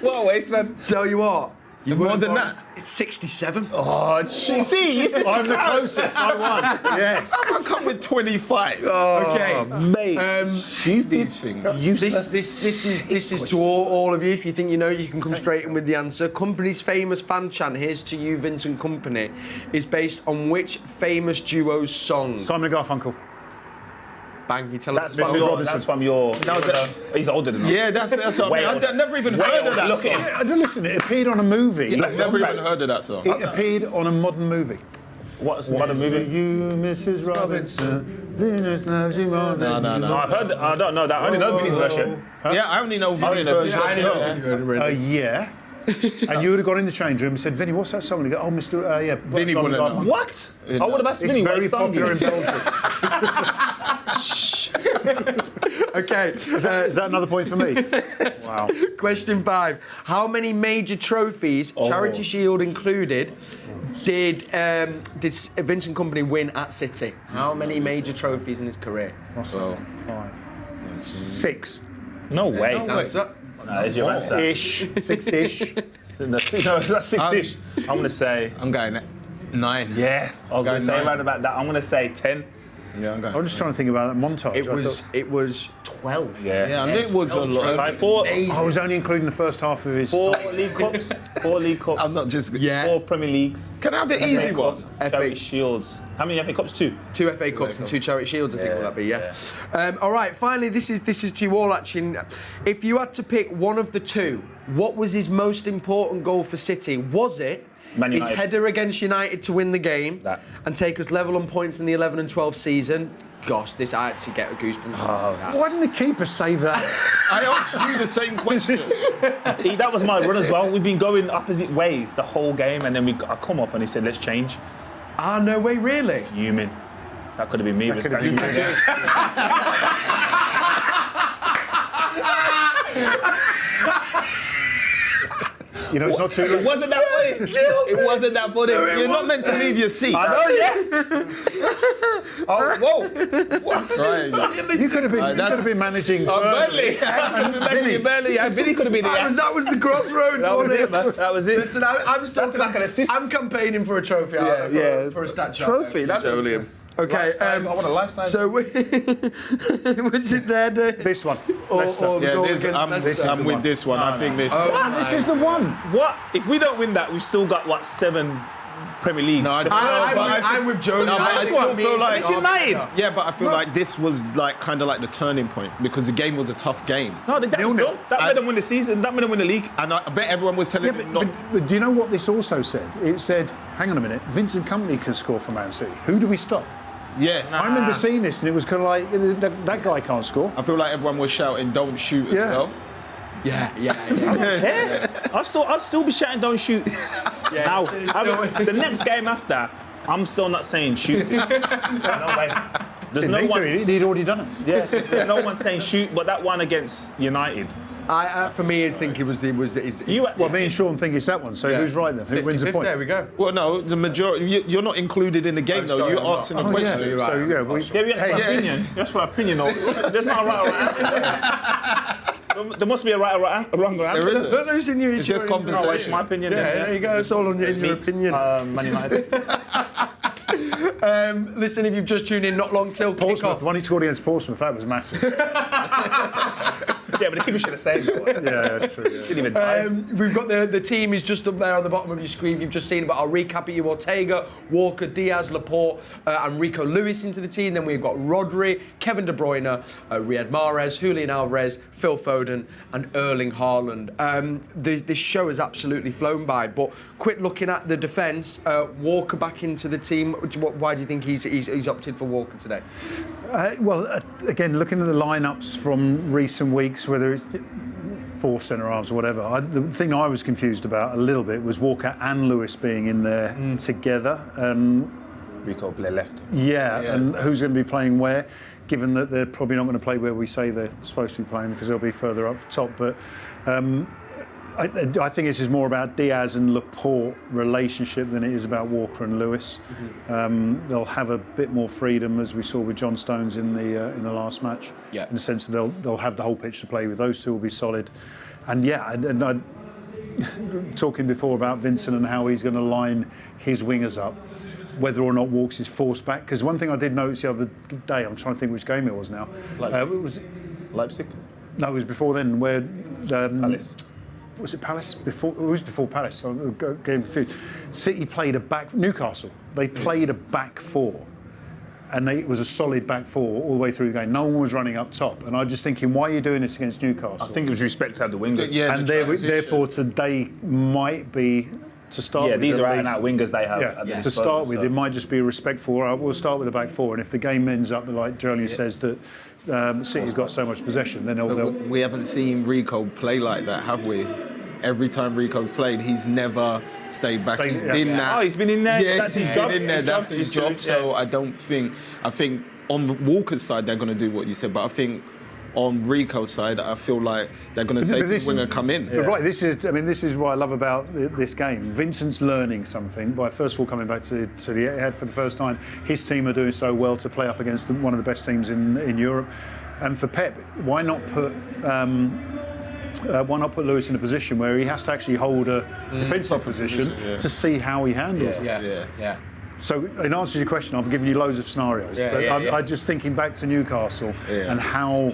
What a waste, man. Tell you what. More than that. It's 67. Oh, see, I'm the closest. I won. Yes. I come with 25. Okay, mate. Stupid thing. This is to all of you. If you think you know, you can come straight in with the answer. Kompany's famous fan chant, "Here's to you, Vincent Kompany," is based on which famous duo's song? Simon and Garfunkel. Bang, you tell us. That's from your. He's older than us. Yeah, that's what I mean. I've never even heard of that song. Yeah, listen, it appeared on a movie. Yeah, I've never even heard of that song. It appeared on a modern movie. What's the modern movie? You, Mrs. Robinson, Venus loves you more than you. No. I've heard. I don't know that. I only know Vinny's version. Yeah, I only know Vinny's version. Yeah. And you would have gone in the change room and said, Vinny, what's that song? And you go, oh, Mr. Yeah. Vinny wouldn't know. What? I would have asked Vinny what very song popular in Belgium. Okay. Is that another point for me? Wow. Question 5. How many major trophies, Charity Shield included, did Vincent Kompany win at City? How many major trophies in his career? So 5. 6. No way. Answer. No, there's your answer. Ish. 6-ish. No, it's not 6-ish. I'm going to say... I'm going 9. Yeah. I was going to say right about that. I'm going to say 10. Yeah, I'm going. I'm just trying to think about that montage. It was 12. Yeah, and it was a lot. I thought... I was only including the first half of his... 4 League Cups. 4 League Cups. I'm not just... 4 Premier Leagues. Can I have the easy one? Charity Shields. How many FA Cups? 2. 2 FA Cups and 2 Charity Shields, I think will that be, yeah. All right, finally, this is to you all, actually. If you had to pick one of the two, what was his most important goal for City? Was it his header against United to win the game and take us level on points in the 11 and 12 season? Gosh, I actually get goosebumps. Why didn't the keeper save that? I asked you the same question. That was my run as well. We've been going opposite ways the whole game, and then I come up and he said, let's change. Ah, no way, really? Fuming. That could have been me. That could have been You know, it's not too late. It wasn't that funny. It wasn't that funny. You're not meant to leave your seat. I know, yeah. Oh, whoa. Right. You could have been managing Burnley. Burnley. Vinny could have been there. That was the crossroads, wasn't it? That was it. Listen, I'm still like an assist. I'm campaigning for a trophy. For a statue. Trophy. That's Joleon. Okay, I want a life size. So was it there? This one. I'm with this one. I think this. This is the one. What? If we don't win that, we've still got, 7 Premier Leagues? No, I'm with Joleon. No, I still feel like it's United. Yeah, but I feel like this was kind of like the turning point because the game was a tough game. No, that made them win the season. That made them win the league. And I bet everyone was telling them not. But do you know what this also said? It said, hang on a minute, Vincent Kompany can score for Man City. Who do we stop? Yeah. I remember seeing this and it was kind of like, that guy can't score. I feel like everyone was shouting, don't shoot as well. Yeah. I don't care. I'd still be shouting, don't shoot. Now, the next game after, I'm still not saying shoot. No way. There's no one. He'd already done it. Yeah, there's no one saying shoot, but that one against United, For me, I think it was the. Well, me and Shaun think it's that one. So who's right then? Who wins the point? There we go. Well, no, the majority. You're not included in the game, though. You're answering the question. Yeah. Right. So we asked for opinion. That's for opinion. There's not a right or wrong answer. There must be a right or wrong answer. There isn't. No, it's in your. It's just conversation. No, it's my opinion. Yeah, there you go. It's all in your opinion. Man United. Listen, if you've just tuned in, not long till Portsmouth. When he scored against Portsmouth, that was massive. Yeah, but the keeper should have saved it. Yeah, that's true. Didn't even dive. We've got the team is just up there on the bottom of your screen. You've just seen, but I'll recap it. You Ortega, Walker, Diaz, Laporte, and Rico Lewis into the team. Then we've got Rodri, Kevin De Bruyne, Riyad Mahrez, Juleon Alvarez, Phil Foden, and Erling Haaland. This show has absolutely flown by. But quick looking at the defence, Walker back into the team. Why do you think he's opted for Walker today? Again, looking at the lineups from recent weeks, whether it's 4 centre halves or whatever, the thing I was confused about a little bit was Walker and Lewis being in there together. Rico play left. Yeah, and who's going to be playing where? Given that they're probably not going to play where we say they're supposed to be playing because they'll be further up top. But I think this is more about Diaz and Laporte relationship than it is about Walker and Lewis. They'll have a bit more freedom, as we saw with John Stones in the last match. Yeah. In the sense that they'll have the whole pitch to play with. Those two will be solid. And I talking before about Vincent and how he's going to line his wingers up, whether or not Walks is forced back. Because one thing I did notice the other day, I'm trying to think which game it was now. Leipzig? No, it was before then, where Palace. Was it Palace? It was before Palace. I'm getting confused. City played a back. Newcastle. They played a back four, and it was a solid back four all the way through the game. No one was running up top, and I'm just thinking, why are you doing this against Newcastle? I think it was respect to the wingers. Yeah, and therefore today might be to start. Yeah, with, these are out and out wingers they have. Yeah, to start with, it might just be respectful. All right, we'll start with the back four, and if the game ends up like Joleon says that City's got so much possession, then they'll. We haven't seen Rico play like that, have we? Every time Rico's played, he's never stayed back. He's been that. Oh, he's been in there. Yeah, that's his job. Been in there. That's his job. So I don't think. I think on the Walker's side they're going to do what you said, but I think on Rico's side, I feel like they're going to say to the winger, come in. But right, this is what I love about this game. Vincent's learning something by first of all coming back to the Etihad for the first time. His team are doing so well to play up against one of the best teams in Europe. And for Pep, why not put Lewis in a position where he has to actually hold a defensive position to see how he handles it? Yeah. So in answer to your question, I've given you loads of scenarios. I'm just thinking back to Newcastle and how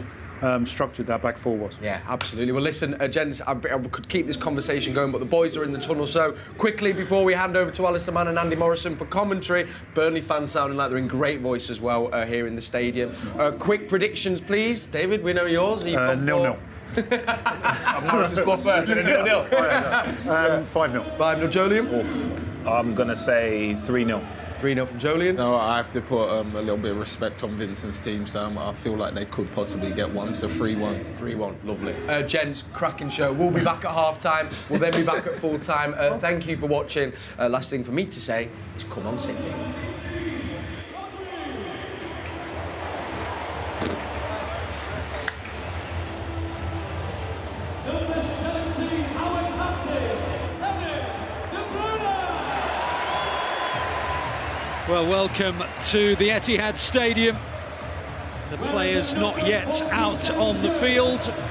structured that back four was. Yeah, absolutely. Well, listen, gents, I could keep this conversation going, but the boys are in the tunnel. So quickly, before we hand over to Alistair Mann and Andy Morrison for commentary, Burnley fans sounding like they're in great voice as well here in the stadium. Quick predictions, please. David, we know yours. 0-0. I'm Morrison score first. 0-0. 5-0. 5-0, Joleon. I'm gonna say 3-0. 3-0 from Joleon. No, I have to put a little bit of respect on Vincent's team, so I feel like they could possibly get one, so 3-1. 3-1, lovely. Gents, cracking show. We'll be back at half-time. We'll then be back at full-time. Thank you for watching. Last thing for me to say is come on, City. Well, welcome to the Etihad Stadium. The players not yet out on the field.